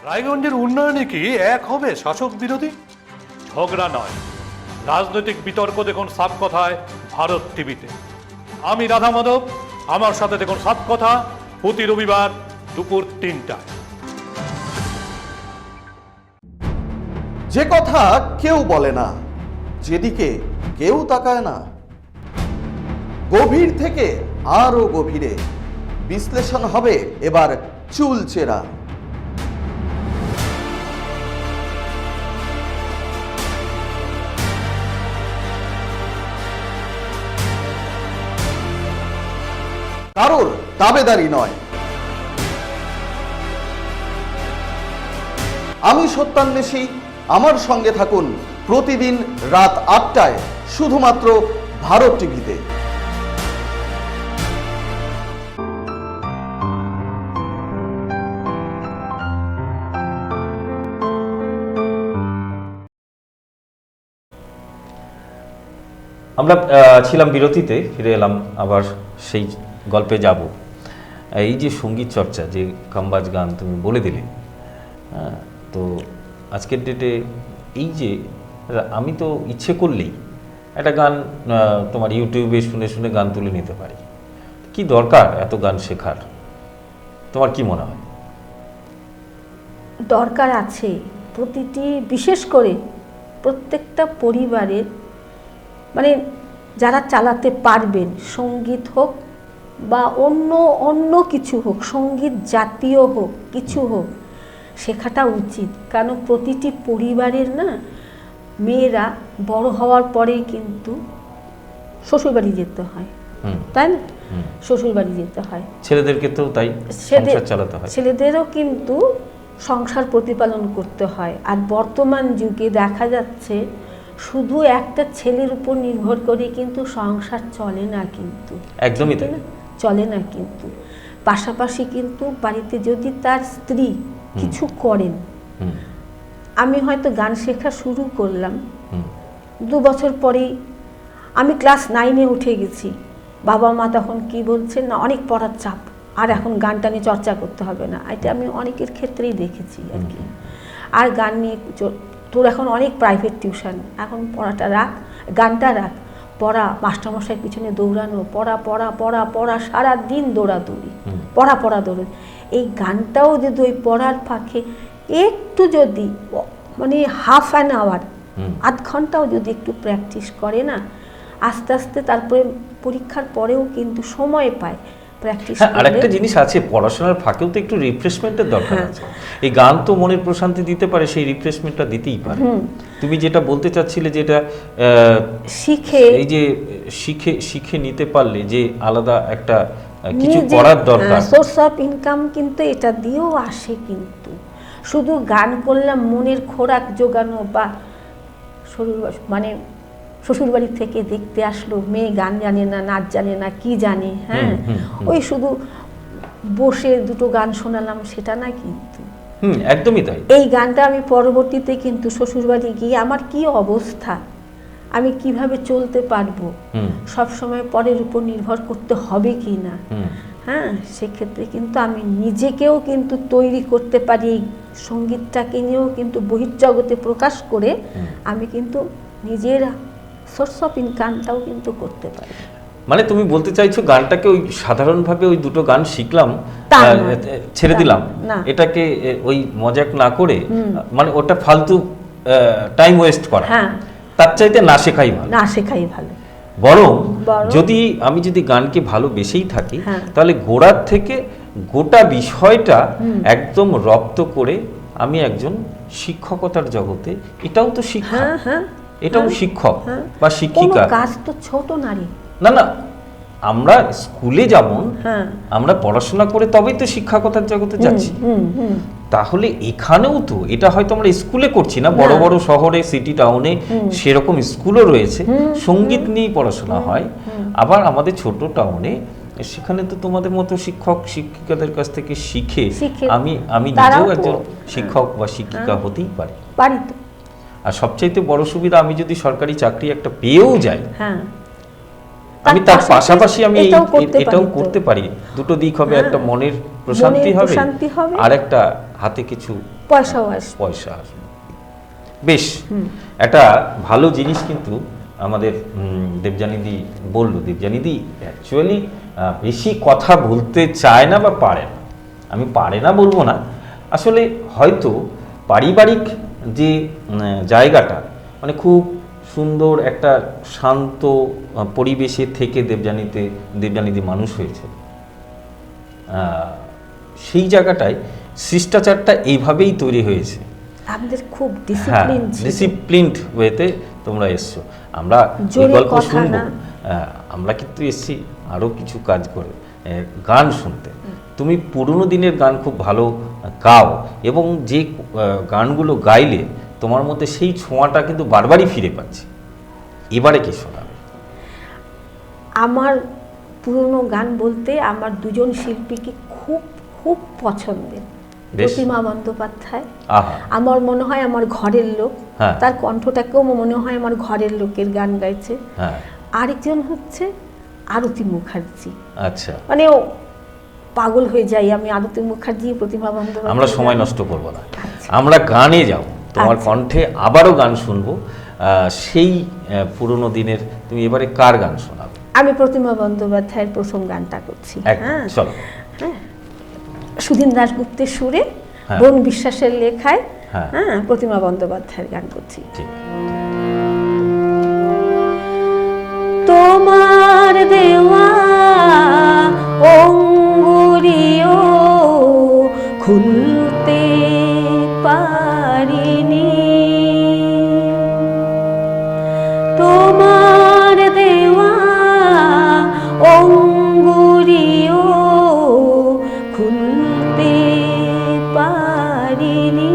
[SPEAKER 6] রায়গঞ্জের উন্নয়নে কি এক হবে শাসক বিরোধী? ঝগড়া নয়, রাজনৈতিক বিতর্ক দেখুন সাপ কথায় ভারত টিভিতে। আমি রাধা মাধব, আমার সাথে দেখুন সাপ কথা প্রতি রবিবার দুপুর ৩টায়।
[SPEAKER 7] যে কথা কেউ বলে না, যেদিকে কেউ তাকায় না, গভীর থেকে আরো গভীরে বিশ্লেষণ হবে এবার চুলচেরা। কারোর দাবেদারি নয়। আমি সত্যান্বেষী, আমার সঙ্গে থাকুন প্রতিদিন রাত ৮টায় শুধুমাত্র ভারত টিভিতে।
[SPEAKER 1] আমরা ছিলাম বিরতিতে, ফিরে এলাম আবার সেই গল্পে যাব। এই যে সঙ্গীত চর্চা, যে কামবাজ গান তুমি বলে দিলে, হ্যাঁ, তো আজকের ডেটে এই যে আমি তো ইচ্ছে করলেই একটা গান তোমার ইউটিউবে শুনে শুনে গান তুলে নিতে পারি, কি দরকার এত গান শেখার? তোমার কি মনে হয়?
[SPEAKER 2] দরকার আছে। প্রতিটি, বিশেষ করে প্রত্যেকটা পরিবারের, মানে যারা চালাতে পারবেন, সঙ্গীত হোক বা অন্য অন্য কিছু হোক, সঙ্গীত জাতীয় হোক, কিছু হোক, শেখাটা উচিত। কারণ প্রতিটি পরিবারের না মেয়েরা বড় হওয়ার পরেই কিন্তু শ্বশুরবাড়ি যেতে হয়, তাই না? শ্বশুরবাড়ি যেতে হয়।
[SPEAKER 1] ছেলেদের ক্ষেত্রেও তাই, সংসার চালাতে হয়।
[SPEAKER 2] ছেলেদেরও কিন্তু সংসার প্রতিপালন করতে হয়। আর বর্তমান যুগে দেখা যাচ্ছে শুধু একটা ছেলের উপর নির্ভর করে কিন্তু সংসার চলে না, কিন্তু
[SPEAKER 1] একদমই তাই,
[SPEAKER 2] চলে না। কিন্তু পাশাপাশি কিন্তু বাড়িতে যদি তার স্ত্রী কিছু করেন, আমি হয়তো গান শেখা শুরু করলাম, 2 বছর পরেই আমি ক্লাস 9-এ উঠে গেছি, বাবা মা তখন কি বলছেন না, অনেক পড়ার চাপ, আর এখন গানটা নিয়ে চর্চা করতে হবে না। এটা আমি অনেকের ক্ষেত্রেই দেখেছি আর কি। আর গান নিয়ে তোর এখন অনেক প্রাইভেট টিউশন, এখন পড়াটা রাখ, গানটা রাখ, পড়া, মাস্টারমশাইয়ের পিছনে দৌড়ানো, পড়া পড়া পড়া পড়া, সারাদিন দৌড়াদৌড়ি, পড়া পড়া দৌড়াদৌড়ি। এই গানটাও যদি ওই পড়ার ফাঁকে একটু যদি, মানে হাফ অ্যান আওয়ার, আধ ঘন্টাও যদি একটু প্র্যাকটিস করে না, আস্তে আস্তে তারপরে পরীক্ষার পরেও কিন্তু সময় পায় প্র্যাকটিস।
[SPEAKER 1] আর একটা জিনিস আছে, পড়াশোনার ফাঁকেও তো একটু রিফ্রেশমেন্টের দরকার আছে। এই গান তো মনের প্রশান্তি দিতে পারে, সেই রিফ্রেশমেন্টটা দিতেই পারে। তুমি যেটা বলতে চাচ্ছিলে, যেটা
[SPEAKER 2] শিখে,
[SPEAKER 1] এই যে শিখে নিতে পারলে যে আলাদা একটা কিছু করার দরকার,
[SPEAKER 2] সোর্স অফ ইনকাম কিন্তু এটা দিয়েও আসে। কিন্তু শুধু গান করলাম মনের খোরাক জোগানো, বা মানে শ্বশুরবাড়ি থেকে দেখতে আসলো মেয়ে গান জানে না, নাচ জানে না, কি জানে, হ্যাঁ, ওই শুধু বসে 2টো গান শোনালাম, সেটা না কিন্তু।
[SPEAKER 1] একদমই তাই।
[SPEAKER 2] এই গানটা আমি পরবর্তীতে কিন্তু শ্বশুরবাড়ি গিয়ে আমার কি অবস্থা, আমি কিভাবে চলতে পারবো, সব সময় পরের উপর নির্ভর করতে হবে কি না, হ্যাঁ, সেক্ষেত্রে কিন্তু আমি নিজেকেও কিন্তু তৈরি করতে পারি। এই সঙ্গীতটাকে নিয়েও কিন্তু বহির্জগতে প্রকাশ করে আমি কিন্তু নিজের সোর্স অফ ইনকামটাও কিন্তু করতে পারি।
[SPEAKER 1] মানে তুমি বলতে চাইছো গানটাকে ওই সাধারণভাবে ওই 2টো গান শিখলাম, ছেড়ে দিলাম, এটাকে ওই মজাক না করে, মানে ওটা ফালতু টাইম ওয়েস্ট করা, তার চাইতে না শেখাই ভালো।
[SPEAKER 2] না শেখাই ভালো।
[SPEAKER 1] বরং আমি যদি গানকে ভালোবেসেই থাকি, তাহলে গোড়ার থেকে গোটা বিষয়টা একদম রপ্ত করে আমি একজন শিক্ষকতার জগতে, এটাও তো শিক্ষা, এটাও শিক্ষক বা শিক্ষিকা।
[SPEAKER 2] কাজ তো ছোট নারী
[SPEAKER 1] না না, আমরা স্কুলে যেমন আমরা পড়াশোনা করে তবেই তো শিক্ষকতার জগতে যাচ্ছি, তাহলে এখানেও তো এটা হয়তো আমরা স্কুলে করছি না, বড় বড় শহরে, সিটি টাউনে সেরকম স্কুলও রয়েছে, সঙ্গীত নিয়ে পড়াশোনা হয়। আবার আমাদের ছোট টাউনে, সেখানে তো তোমাদের মতো শিক্ষক শিক্ষিকাদের কাছ থেকে শিখে আমি নিজেও একজন শিক্ষক বা শিক্ষিকা হতেই পারি। আর সবচাইতে বড় সুবিধা, আমি যদি সরকারি চাকরি একটা পেয়েও যাই, আমি তার পাশাপাশি আমি এটাও করতে পারি। 2টো দিক হবে, একটা মনের প্রশান্তি হবে, আর একটা হাতে কিছু পয়সা আসবে। বেশ একটা ভালো জিনিস কিন্তু আমাদের দেবযানীদি বললো। দেবযানীদি অ্যাকচুয়ালি বেশি কথা বলতে চায় না বা পারে না, আমি পারে না বলবো না, আসলে হয়তো পারিবারিক যে জায়গাটা, মানে খুব সুন্দর একটা শান্ত পরিবেশে থেকে দেবযানীদি মানুষ হয়েছে, সেই জায়গাটায় শিষ্টাচারটা এইভাবেই তৈরি হয়েছে।
[SPEAKER 2] আমাদের খুব
[SPEAKER 1] ডিসিপ্লিনড ওয়েতে তোমরা এসছো। আমরা এই গল্প শুনবো, আমরা কিন্তু এসছি আরও কিছু কাজ করে, গান শুনতে। তুমি পুরনো দিনের গান খুব ভালো গাও এবং যে গানগুলো গাইলে তোমার মধ্যে সেই ছোঁয়াটা কিন্তু বারবারই ফিরে পাচ্ছে। এবারে কি শোনাবে?
[SPEAKER 2] আমার পুরনো গান বলতে আমার দুজন শিল্পীকে খুব খুব পছন্দের।
[SPEAKER 1] বেশ।
[SPEAKER 2] প্রতিমা বন্দ্যোপাধ্যায়,
[SPEAKER 1] আহা,
[SPEAKER 2] আমার মনে হয় আমার ঘরের লোক,
[SPEAKER 1] হ্যাঁ।
[SPEAKER 2] তার কণ্ঠটাকেও মনে হয় আমার ঘরের লোকের গান গাইছে।
[SPEAKER 1] হ্যাঁ,
[SPEAKER 2] আরেকজন হচ্ছে আরতি মুখার্জি,
[SPEAKER 1] আচ্ছা।
[SPEAKER 2] মানে ও পাগল হয়ে যাই আমি আরতি মুখার্জি, প্রতিমা বন্দ্যোপাধ্যায়।
[SPEAKER 1] আমরা সময় নষ্ট করব না, আমরা গানে যাব। তোমার
[SPEAKER 2] আচ্ছা।
[SPEAKER 1] কণ্ঠে আবারও গান শুনবো, সেই পুরনো দিনের। তুমি এবারে কার গান শোনাবে?
[SPEAKER 2] আমি প্রতিমা বন্দ্যোপাধ্যায়ের প্রথম গানটা করছি। হ্যাঁ,
[SPEAKER 1] চলো।
[SPEAKER 2] সুধীন দাশগুপ্তের সুরে,
[SPEAKER 1] হ্যাঁ।
[SPEAKER 2] বন বিশ্বাসের লেখায়,
[SPEAKER 1] হ্যাঁ।
[SPEAKER 2] হ্যাঁ, প্রতিমা বন্দ্যোপাধ্যায়ের গান করছি।
[SPEAKER 1] ঠিক।
[SPEAKER 2] তোমার দেওয়া অঙ্গুরিও খুলতে পারিনি, তোমার দেওয়া অঙ্গুরিও খুলতে পারিনি,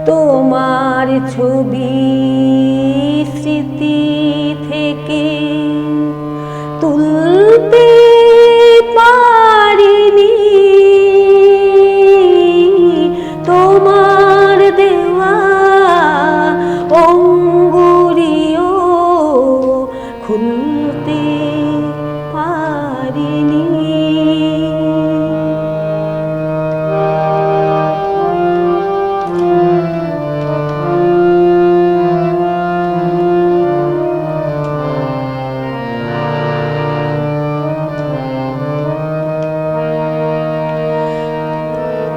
[SPEAKER 2] তোমার ছবি স্মৃতি থেকে তুলতে পারিনি, তোমার দেওয়া অঙ্গুরিও খুলতে পারিনি।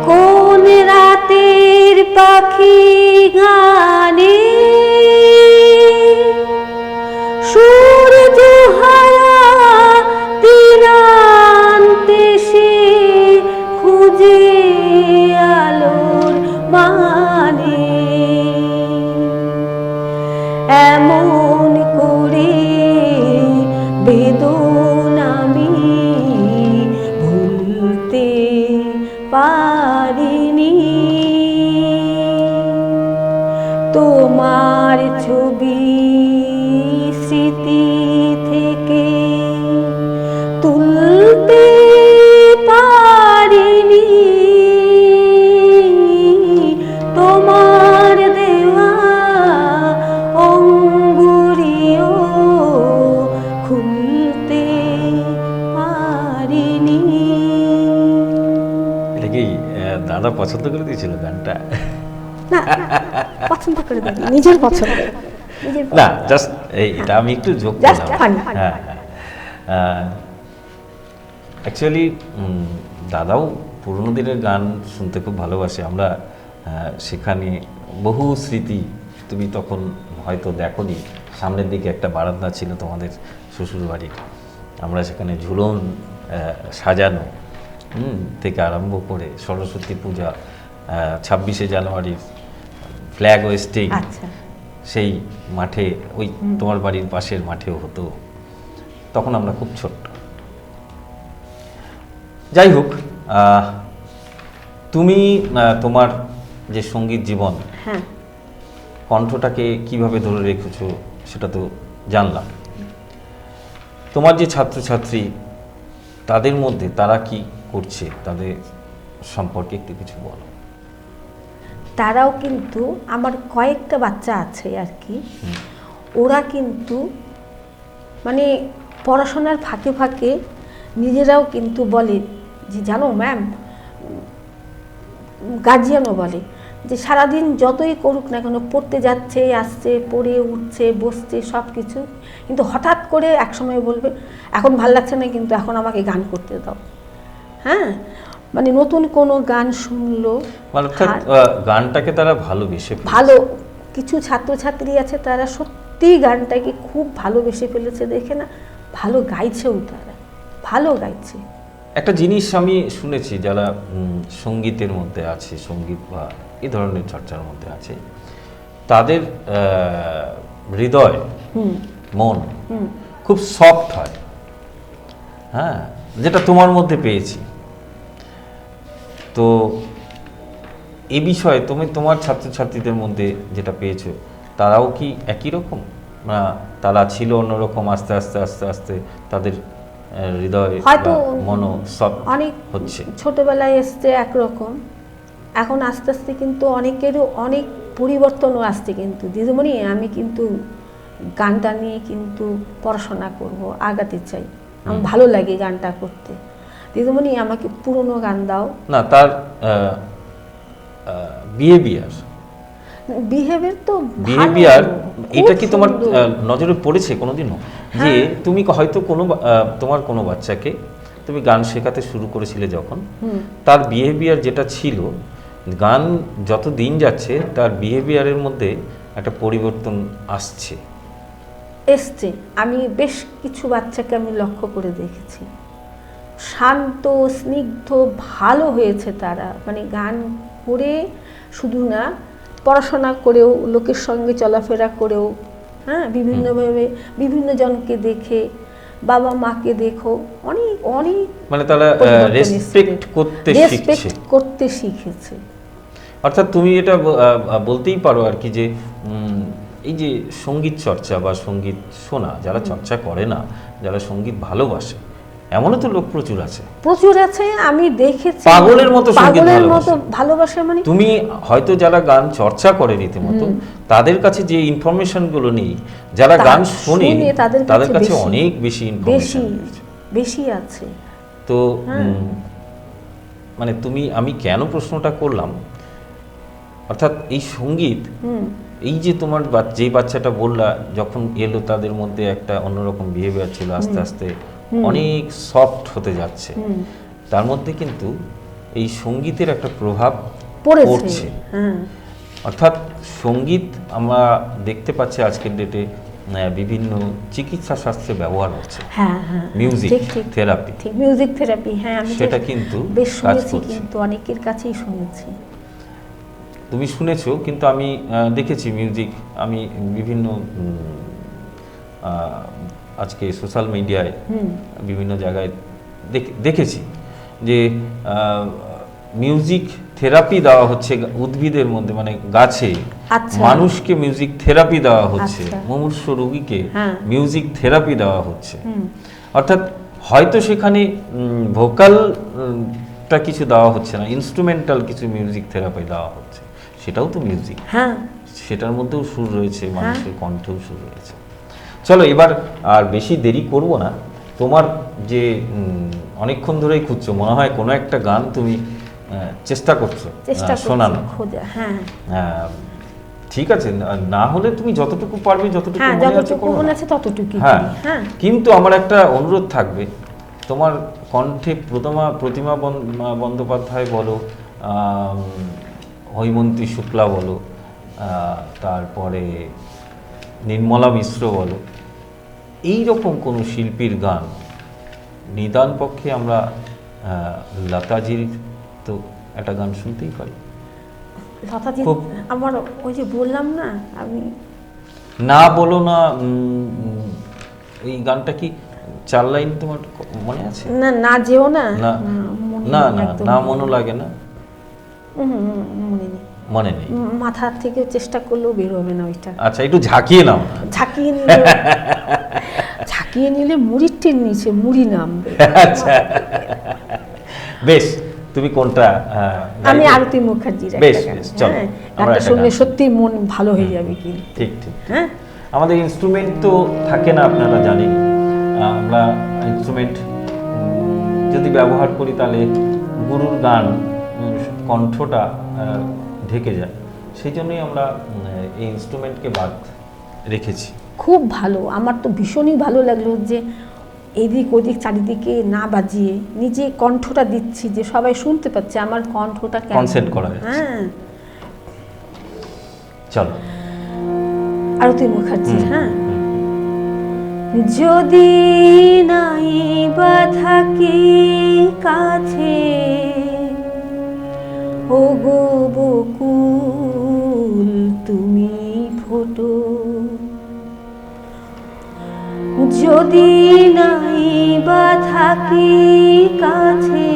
[SPEAKER 2] কোন রাতের পাখি গানে সূর্য হারা তীরান্তে সে খুঁজে আলোর মানে, এমন করে বেদনা আমি ভুলতে পারিনি, তোমার ছবি স্মৃতি থেকে তুলতে পারিনি, তোমার দেওয়া অঙ্গুরিও খুলতে পারিনি।
[SPEAKER 1] এটা কি দাদা পছন্দ করে দিয়েছিল গানটা?
[SPEAKER 2] না, পছন্দ করে দেন, নিজের পছন্দ, নিজের
[SPEAKER 1] না, জাস্ট এটা আমি একটু যোগ
[SPEAKER 2] Just
[SPEAKER 1] করলাম।
[SPEAKER 2] fun.
[SPEAKER 1] হ্যাঁ, অ্যাকচুয়ালি দাদাও পুরনো দিনের গান শুনতে খুব ভালোবাসে। আমরা সেখানে বহু স্মৃতি, তুমি তখন হয়তো দেখোনি, সামনের দিকে একটা বারান্দা ছিল তোমাদের শ্বশুর বাড়ির, আমরা সেখানে ঝুলন সাজানো থেকে আরম্ভ করে সরস্বতী পূজা, 26শে জানুয়ারির ফ্ল্যাগ হোয়েস্টিং,
[SPEAKER 2] আচ্ছা,
[SPEAKER 1] সেই মাঠে, ওই তোমার বাড়ির পাশের মাঠেও হতো। তখন আমরা খুব ছোট্ট। যাই হোক, তুমি তোমার যে সঙ্গীত জীবন,
[SPEAKER 2] হ্যাঁ,
[SPEAKER 1] কণ্ঠটাকে কিভাবে ধরে রেখেছো সেটা তো জানলাম। তোমার যে ছাত্রছাত্রী, তাদের মধ্যে তারা কি করছে, তাদের সম্পর্কে একটু কিছু বলো।
[SPEAKER 2] তারাও কিন্তু, আমার কয়েকটা বাচ্চা আছে আর কি, ওরা কিন্তু মানে পড়াশোনার ফাঁকে ফাঁকে নিজেরাও কিন্তু বলে যে জানো ম্যাম, গার্জিয়ানও বলে যে সারাদিন যতই করুক না কেন, পড়তে যাচ্ছে আসছে, পড়ে উঠছে বসছে সব কিছু, কিন্তু হঠাৎ করে একসময় বলবে এখন ভাল লাগছে না, কিন্তু এখন আমাকে গান করতে দাও। হ্যাঁ, মানে নতুন কোনো গান শুনলো,
[SPEAKER 1] অর্থাৎ গানটাকে তারা ভালোবেসে ফেলেছে।
[SPEAKER 2] ভালো কিছু ছাত্রছাত্রী আছে তারা সত্যি গানটাকে খুব ভালোবেসে ফেলেছে, দেখে না ভালো গাইছেও, তারা ভালো গাইছে।
[SPEAKER 1] একটা জিনিস আমি শুনেছি, যারা সঙ্গীতের মধ্যে আছে, সঙ্গীত বা এই ধরনের চর্চার মধ্যে আছে, তাদের হৃদয়, মন খুব সফট হয়, হ্যাঁ, যেটা তোমার মধ্যে পেয়েছি। তো এ বিষয়ে তুমি তোমার ছাত্রছাত্রীদের মধ্যে যেটা পেয়েছো, তারাও কি একই রকম, না তারা ছিল অন্যরকম, আস্তে আস্তে আস্তে আস্তে তাদের হৃদয়
[SPEAKER 2] হয়তো
[SPEAKER 1] মন সব
[SPEAKER 2] অনেক
[SPEAKER 1] হচ্ছে?
[SPEAKER 2] ছোটবেলায় এসছে একরকম, এখন আস্তে আস্তে কিন্তু অনেকেরও অনেক পরিবর্তনও আসছে। কিন্তু দিদিমণি, আমি কিন্তু গানটা নিয়ে কিন্তু পড়াশোনা করব, আগাতে চাই, আমার ভালো লাগে গানটা করতে। দিদিমণি, আমাকে পুরনো গান দাও।
[SPEAKER 1] না, তার বিহেভিয়ার
[SPEAKER 2] তো
[SPEAKER 1] বিহেভিয়ার
[SPEAKER 2] ভালো,
[SPEAKER 1] এটা
[SPEAKER 2] খুব
[SPEAKER 1] কি তোমার
[SPEAKER 2] সুন্দর।
[SPEAKER 1] নজরে পড়েছে কোনোদিনও, যে তুমি হয়তো তোমার কোনো বাচ্চাকে তুমি গান শেখাতে শুরু করেছিলে যখন, তার বিহেভিয়ার যেটা ছিল, গান যত দিন যাচ্ছে তার বিহেভিয়ারের মধ্যে একটা পরিবর্তন আসছে?
[SPEAKER 2] এসছে। আমি বেশ কিছু বাচ্চাকে আমি লক্ষ্য করে দেখেছি, শান্ত স্নিগ্ধ ভালো হয়েছে তারা, মানে গান করে শুধু না, পড়াশোনা করেও, লোকের সঙ্গে চলাফেরা করেও, হ্যাঁ, বিভিন্নভাবে বিভিন্ন জনকে দেখে, বাবা মাকে দেখো, অনেক অনেক
[SPEAKER 1] মানে তারা রেসপেক্ট
[SPEAKER 2] করতে শিখেছে।
[SPEAKER 1] অর্থাৎ তুমি এটা বলতেই পারো আর কি, যে এই যে সঙ্গীত চর্চা বা সঙ্গীত শোনা, যারা চর্চা করে না, যারা সঙ্গীত ভালোবাসে, এমনও তো লোক প্রচুর আছে।
[SPEAKER 2] আমি দেখেছি,
[SPEAKER 1] পাগলের মতো
[SPEAKER 2] ভালোবাসে। মানে
[SPEAKER 1] তুমি হয়তো যারা গান চর্চা করে রীতিমতো, তাদের কাছে যে ইনফরমেশন গুলো নেই, যারা গান শোনে তাদের কাছে অনেক বেশি ইনফরমেশন
[SPEAKER 2] বেশি আছে।
[SPEAKER 1] তো মানে আমি কেন প্রশ্নটা করলাম, অর্থাৎ এই সঙ্গীত, এই যে তোমার যে বাচ্চাটা বললা, যখন এলো তাদের মধ্যে একটা অন্যরকম বিহেভিয়ার ছিল, আস্তে আস্তে অনেক সফট হতে যাচ্ছে, তার মধ্যে কিন্তু এই সঙ্গীতের একটা প্রভাব পড়ছে। অর্থাৎ সঙ্গীত আমরা দেখতে পাচ্ছি আজকের ডেটে বিভিন্ন চিকিৎসা শাস্ত্রে ব্যবহার হচ্ছে। মিউজিক
[SPEAKER 2] থেরাপি, হ্যাঁ, আমি
[SPEAKER 1] সেটা কিন্তু
[SPEAKER 2] বেশ শুনেছি, কিন্তু অনেকের কাছেই শুনেছি।
[SPEAKER 1] তুমি শুনেছো, কিন্তু আমি দেখেছি মিউজিক, আমি বিভিন্ন আজকে সোশ্যাল মিডিয়ায় বিভিন্ন জায়গায় দেখেছি যে মিউজিক থেরাপি দেওয়া হচ্ছে উদ্ভিদের মধ্যে, মানে গাছে মানুষকে মিউজিক থেরাপি দেওয়া হচ্ছে, মুমূর্ষ রোগীকে মিউজিক থেরাপি দেওয়া হচ্ছে। অর্থাৎ হয়তো সেখানে ভোকালটা কিছু দেওয়া হচ্ছে না, ইনস্ট্রুমেন্টাল কিছু মিউজিক থেরাপি দেওয়া হচ্ছে, সেটাও তো মিউজিক, সেটার মধ্যেও সুর রয়েছে, মানুষের কণ্ঠেও সুর রয়েছে। চলো, এবার আর বেশি দেরি করব না, তোমার যে অনেকক্ষণ ধরেই খুঁজছো, মনে হয় কোনো একটা গান তুমি চেষ্টা করছো শোনানো। ঠিক আছে, না হলে তুমি যতটুকু পারবে, যতটুকু মনে আছে ততটুকু। হ্যাঁ, কিন্তু আমার একটা অনুরোধ থাকবে, তোমার কণ্ঠে প্রতিমা বন্দ্যোপাধ্যায় বলো, হৈমন্তী শুক্লা বলো, তারপরে নির্মলা মিশ্র বলো, এই রকম কোনো শিল্পীর গান নিদান পক্ষে আমরা লতাজির তো একটা গান শুনতেই পারি।
[SPEAKER 2] লতাজি, আমার ওই যে বললাম না, আমি
[SPEAKER 1] না বলো না, এই গানটা কি 4 লাইন তোমার মনে আছে?
[SPEAKER 2] না, না যেও না,
[SPEAKER 1] না না না, মনে লাগে না, মনে নেই,
[SPEAKER 2] মাথা থেকে চেষ্টা করলেও বের হবে না ওইটা।
[SPEAKER 1] আচ্ছা, একটু ঝাঁকিয়ে নাও।
[SPEAKER 2] ঝাঁকিয়ে নিলে মুড়ির টের নিচে মুড়ি নামবে।
[SPEAKER 1] আচ্ছা, বেশ, তুমি কোনটা?
[SPEAKER 2] আমি আরতি মুখার্জির গানটা শুনলে সত্যি মন ভালো হয়ে যাবে। কি
[SPEAKER 1] ঠিক ঠিক। হ্যাঁ, আমাদের ইনস্ট্রুমেন্ট তো থাকে না, আপনারা জানেন। আমরা ইনস্ট্রুমেন্ট যদি ব্যবহার করি তাহলে গুরুর গান কণ্ঠটা ঢেকে যায়, সেই জন্যই আমরা এই ইনস্ট্রুমেন্টকে বাদ রেখেছি।
[SPEAKER 2] খুব ভালো, আমার তো ভীষণই ভালো লাগলো যে এদিক ওদিক চারিদিকে না বাজিয়ে নিজে কণ্ঠটা দিচ্ছি, যে সবাই শুনতে পাচ্ছে আমার কণ্ঠটা,
[SPEAKER 1] কনসেন্ট করা যাচ্ছে।
[SPEAKER 2] হ্যাঁ,
[SPEAKER 1] চলো,
[SPEAKER 2] আরতি মুখার্জি। হ্যাঁ, যদি নাই বা থাকে কাছে ও গো বকুল তুমি ফোটো, যদি নাই বা থাকি কাছে,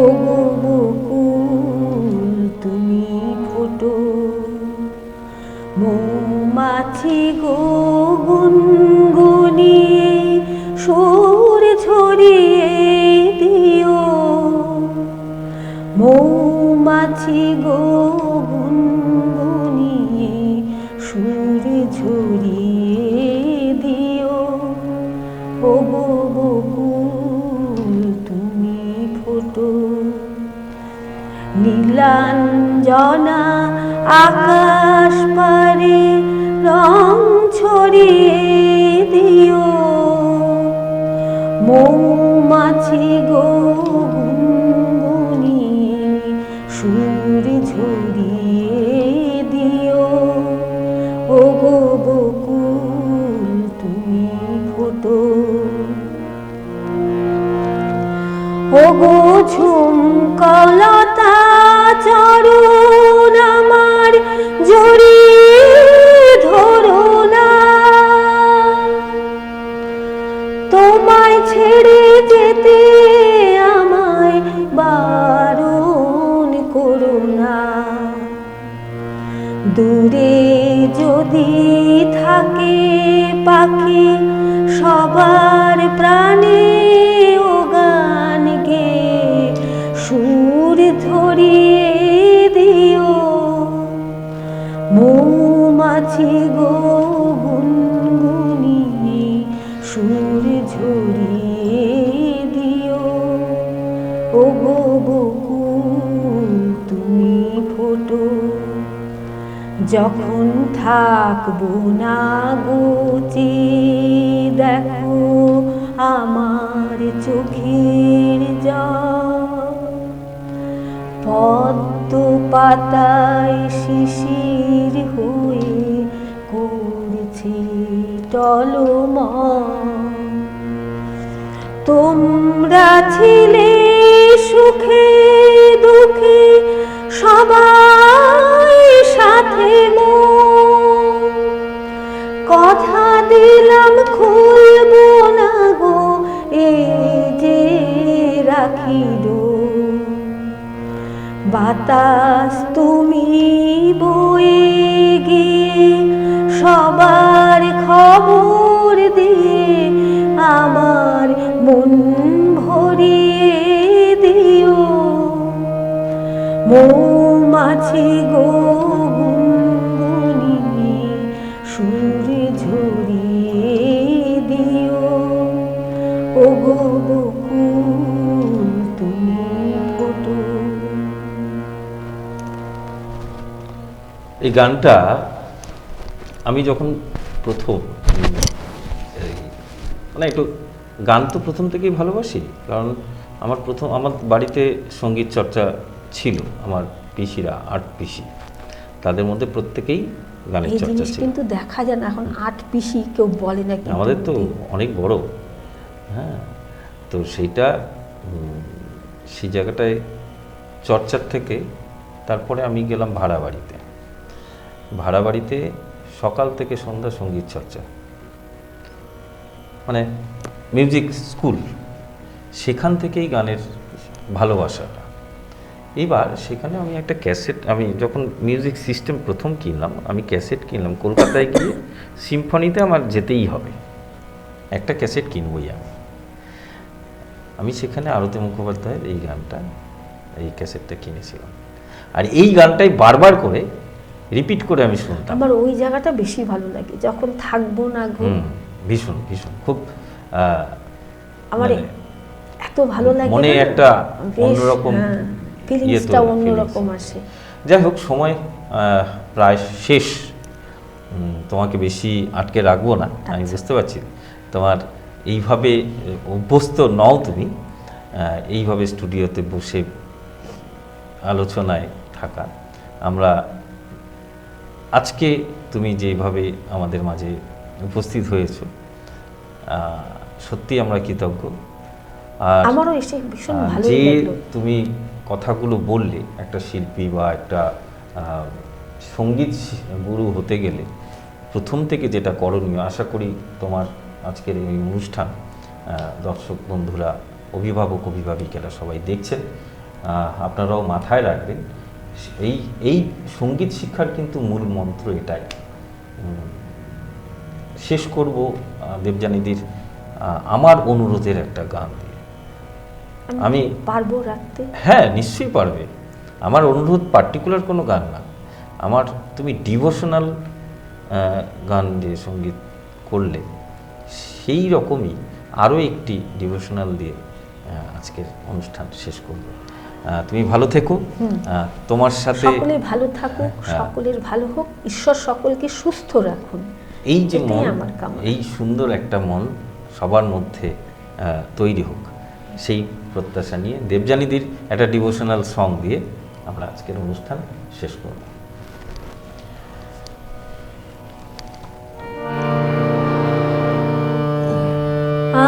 [SPEAKER 2] ও গো বকুল তুমি ফোটো, মৌমাছি গো গুনগুনিয়ে সুর ছড়িয়ে দিও, মৌমাছি গো গুনগুনিয়ে সুর ছড়িয়ে দিও, ও গো বকুল তুমি ফোটো, নীলাঞ্জনা আকাশ পারে রং ছড়িয়ে দিও, মৌমাছি গো গুনগুনিয়ে সুর ছড়িয়ে দিও, ও গো বকুল তুমি ফোটো, ও গো ঝুমকলতা চরণ আমার জড়িয়ে ধরো না, তোমায় ছেড়ে যেতে আমায় বারণ করো না, দূরে যদি থাকে পাখি সবার প্রাণে, ও গান গে সুর ধরিয়ে দিও, মৌমাছি গো গুনগুনিয়ে সুর ঝরিয়ে দিও, ও গো বকুল তুমি ফোটো, যখন থাকবো না গুচি দেখো আমার চোখের জল, পদ্ম পাতায় শিশির হয়ে করছে টলমল, তোমরা ছিলে সুখে দুঃখে সবাই সাথে গো, কথা দিলাম খুলবো না গো এই যে রাখিলো, বাতাস তুমি বয়ে গিয়ে সবার খবর দিয়ে আমার মন ভরিয়ে দিও, মৌমাছি গো গুনগুনিয়ে সুর ঝরিয়ে দিও, ও গো বকুল তুমি ফোটো।
[SPEAKER 1] এই গানটা আমি যখন প্রথম মানে একটু গান তো প্রথম থেকেই ভালোবাসি, কারণ আমার বাড়িতে সঙ্গীত চর্চা ছিল, আমার পিসিরা 8 পিসি, তাদের মধ্যে প্রত্যেকেই গানের
[SPEAKER 2] এই
[SPEAKER 1] চর্চা
[SPEAKER 2] জিনিস
[SPEAKER 1] ছিল।
[SPEAKER 2] কিন্তু দেখা যায় না এখন, 8 পিসি কেউ বলে না, কিন্তু
[SPEAKER 1] আমাদের তো অনেক বড়, হ্যাঁ, তো সেইটা সেই জায়গাটায় চর্চার থেকে তারপরে আমি গেলাম ভাড়া বাড়িতে সকাল থেকে সন্ধ্যা সঙ্গীত চর্চা, মানে মিউজিক স্কুল, সেখান থেকেই গানের ভালোবাসাটা। এবার সেখানে আমি একটা ক্যাসেট, আমি যখন মিউজিক সিস্টেম প্রথম কিনলাম, আমি ক্যাসেট কিনলাম কলকাতায় গিয়ে, সিম্ফনিতে আমার যেতেই হবে, একটা ক্যাসেট কিনবই আমি সেখানে আরতি মুখোপাধ্যায়ের এই গানটা, এই ক্যাসেটটা কিনেছিলাম, আর এই গানটাই বারবার করে রিপিট করে আমি শুনতাম।
[SPEAKER 2] আমার ওই জায়গাটা বেশি ভালো লাগে, যখন থাকবো না গো,
[SPEAKER 1] ভীষণ ভীষণ খুব
[SPEAKER 2] আমার
[SPEAKER 1] মানে
[SPEAKER 2] এত ভালো লাগে,
[SPEAKER 1] মনে
[SPEAKER 2] না?
[SPEAKER 1] একটা
[SPEAKER 2] বেশ,
[SPEAKER 1] অন্যরকম
[SPEAKER 2] ফিলিংসটা অন্যরকম আসে।
[SPEAKER 1] যাই হোক, সময় প্রায় শেষ, তোমাকে বেশি আটকে রাখবো না, আমি বুঝতে পারছি তোমার এইভাবে অভ্যস্ত নও তুমি, এইভাবে স্টুডিওতে বসে আলোচনায় থাকা। আমরা আজকে তুমি যেভাবে আমাদের মাঝে উপস্থিত হয়েছো, সত্যি আমরা কৃতজ্ঞ। আর
[SPEAKER 2] আমারও এসে ভীষণ ভালো
[SPEAKER 1] যে
[SPEAKER 2] লাগলো।
[SPEAKER 1] তুমি কথাগুলো বললে, একটা শিল্পী বা একটা সঙ্গীত গুরু হতে গেলে প্রথম থেকে যেটা করণীয়, আশা করি তোমার আজকের এই অনুষ্ঠান দর্শক বন্ধুরা, অভিভাবক অভিভাবিকেরা সবাই দেখছেন, আপনারাও মাথায় রাখবেন, এই সঙ্গীত শিক্ষার কিন্তু মূল মন্ত্র এটাই। শেষ করব দেবযানীদির আমার অনুরোধের একটা গান দিয়ে। আমি
[SPEAKER 2] পারবো রাখতে?
[SPEAKER 1] হ্যাঁ, নিশ্চয়ই পারবে। আমার অনুরোধ পার্টিকুলার কোনো গান না, আমার তুমি ডিভোশনাল গান দিয়ে সঙ্গীত করলে সেই রকমই আরও একটি ডিভোশনাল দিয়ে আজকের অনুষ্ঠান শেষ করব। তুমি ভালো থেকো, তোমার সাথে
[SPEAKER 2] সকলে ভালো থাকুক, সকলের ভালো হোক, ঈশ্বর সকলকে সুস্থ রাখুন।
[SPEAKER 1] এই যে মন,
[SPEAKER 2] আমার কামনা।
[SPEAKER 1] এই সুন্দর একটা মন সবার মধ্যে তৈরি হোক, সেই প্রত্যাশা নিয়ে দেবযানীদির একটা ডিভোশনাল সং দিয়ে আমরা আজকের অনুষ্ঠান শেষ করব।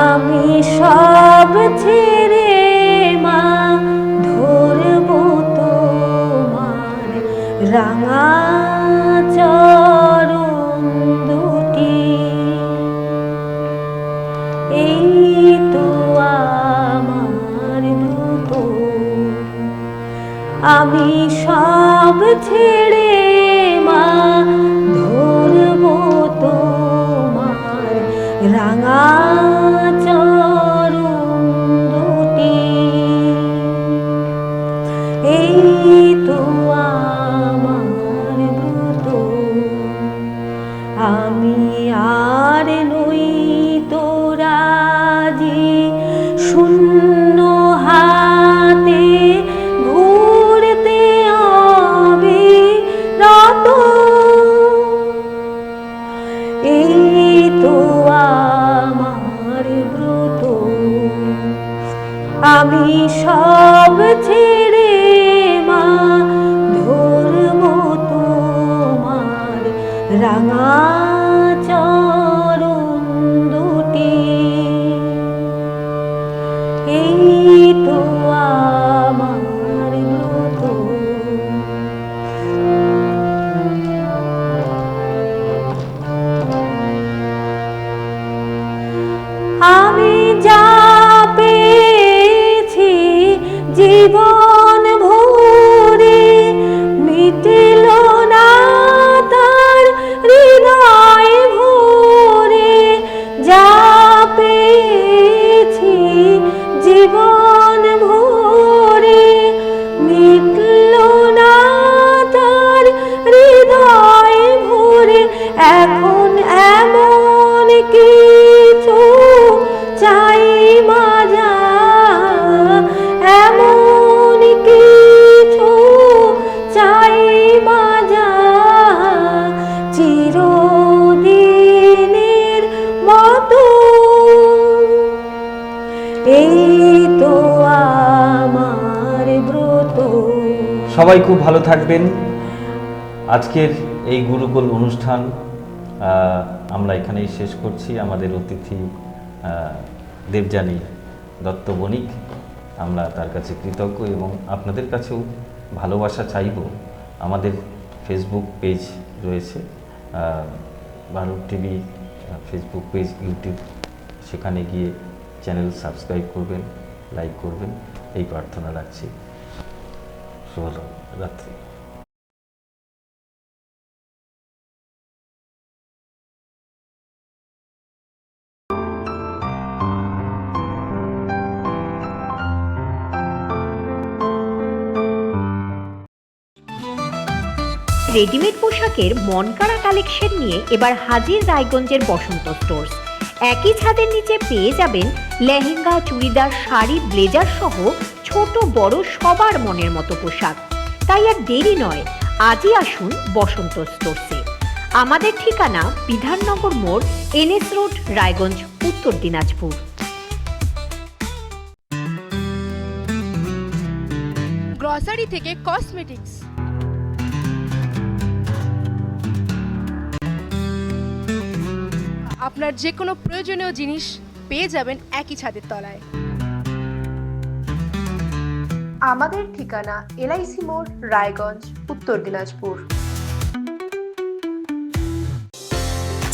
[SPEAKER 2] আমি সব ছেড়ে মা ধরব তোমার রাঙা চরণ দুটি, এই তো আমার ব্রত। আমি সব ছেড়ে মা ধরব তোমার রাঙা চরণ দুটি, এই তো আমার ব্রত। আমি আর নই তো রাজি শূন্য হাতে ঘুরতে অবিরত, এই তো আমার ব্রত। আমি সব ছেড়ে মা ধরব তোমার রাঙা চরণ দুটি, এই তো আমার ব্রত। আমি যা পেয়েছি জীবন ভরে মিটিল না তার হৃদয় ভরে, যা পেয়েছি জীবন ভরে মিটল না তার হৃদয় ভরে। এখন এমন কিছু চাই মাজা, এমন কিছু চাই মাজা, চিরদিনের মতো, এই তো আমার ব্রত।
[SPEAKER 1] সবাই খুব ভালো থাকবেন। আজকের এই গুরুকুল অনুষ্ঠান আমরা এখানেই শেষ করছি। আমাদের অতিথি দেবযানী দত্ত বণিক, আমরা তার কাছে কৃতজ্ঞ এবং আপনাদের কাছেও ভালোবাসা চাইব। আমাদের ফেসবুক পেজ রয়েছে, Bharat TV Facebook page, YouTube, সেখানে গিয়ে চ্যানেল সাবস্ক্রাইব করবেন, লাইক করবেন, এই প্রার্থনা রাখছি। শুভরাত্রি।
[SPEAKER 3] রেডিমেড পোশাকের মনকাড়া কালেকশন নিয়ে এবার হাজির রায়গঞ্জের বসন্ত স্টোর্স। একই ছাদের নিচে পেয়ে যাবেন লেহেঙ্গা, চুড়িদার, শাড়ি, ব্লেজার সহ ছোট বড় সবার মনের মতো পোশাক। তাই আর দেরি নয়, আজই আসুন বসন্ত স্টোর্সে। আমাদের ঠিকানা বিধাননগর মোড়, NS রোড, রায়গঞ্জ, উত্তর দিনাজপুর।
[SPEAKER 4] গ্রসারি থেকে কসমেটিক্স, আপনার যে কোনো প্রয়োজনীয় জিনিস পেয়ে যাবেন একই ছাদের তলায়।
[SPEAKER 8] আমাদের ঠিকানা LIC মোড়, রায়গঞ্জ, উত্তর দিনাজপুর।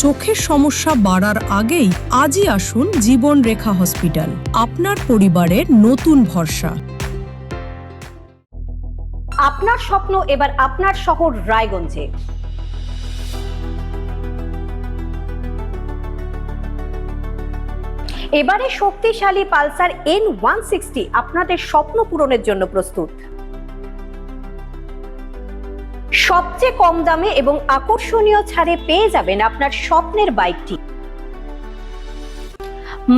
[SPEAKER 5] চোখের সমস্যা বাড়ার আগেই আজই আসুন জীবন রেখা হসপিটাল, আপনার পরিবারের নতুন ভরসা।
[SPEAKER 3] আপনার স্বপ্ন এবার আপনার শহর রায়গঞ্জে। এবারে শক্তিশালী পালসার N160 আপনাদের স্বপ্ন পূরণের জন্য প্রস্তুত। সবচেয়ে কম দামে এবং আকর্ষণীয় ছাড়ে পেয়ে যাবেন আপনার স্বপ্নের বাইকটি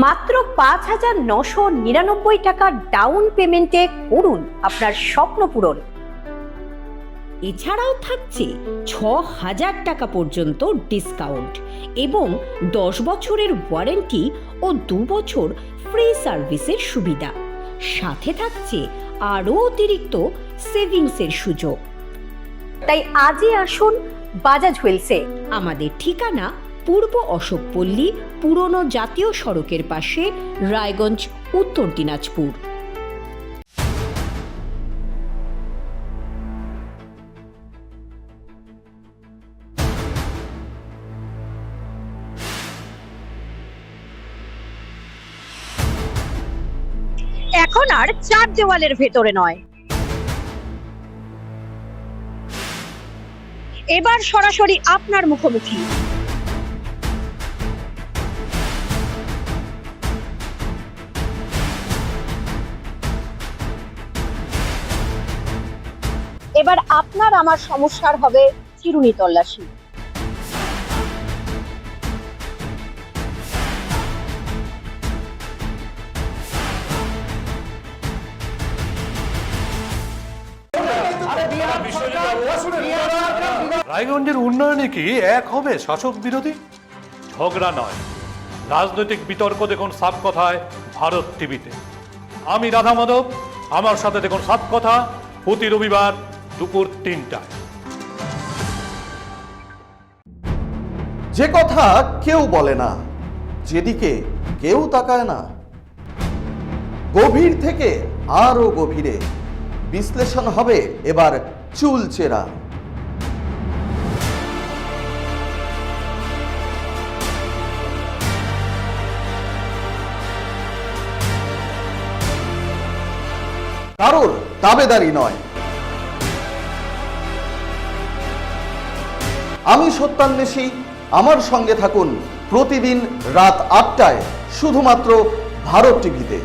[SPEAKER 3] মাত্র 5,999 টাকা ডাউন পেমেন্টে করুন আপনার স্বপ্ন পূরণ। এছাড়াও থাকছে 6,000 টাকা পর্যন্ত ডিসকাউন্ট এবং 10 বছরের ওয়ারেন্টি ও 2 বছর ফ্রি সার্ভিসের সুবিধা। সাথে থাকছে আরও অতিরিক্ত সেভিংসের সুযোগ। তাই আজই আসুন বাজাজ হুইলসে। আমাদের ঠিকানা পূর্ব অশোকপল্লী, পুরনো জাতীয় সড়কের পাশে, রায়গঞ্জ, উত্তর দিনাজপুর। এখন আর চার দেওয়ালের ভেতরে নয়, এবার সরাসরি আপনার মুখোমুখি। এবার আপনার আমার সমস্যার হবে চিরুনি তল্লাশি।
[SPEAKER 6] রায়গঞ্জের উন্নয়নে কি এক হবে শাসক বিরোধী? ঝগড়া নয়, রাজনৈতিক বিতর্ক দেখুন সাত কথায় ভারত টিভিতে। আমি রাধা মাধব, আমার সাথে দেখুন সাত কথা প্রতি রবিবার দুপুর 3টায়।
[SPEAKER 7] যে কথা কেউ বলে না, যেদিকে কেউ তাকায় না, গভীর থেকে আরো গভীরে বিশ্লেষণ হবে এবার চুলচেরা। কারোর দাবেদারি নয়। আমি সত্যান্বেষী, আমার সঙ্গে থাকুন প্রতিদিন রাত 8টায় শুধুমাত্র ভারত টিভিতে।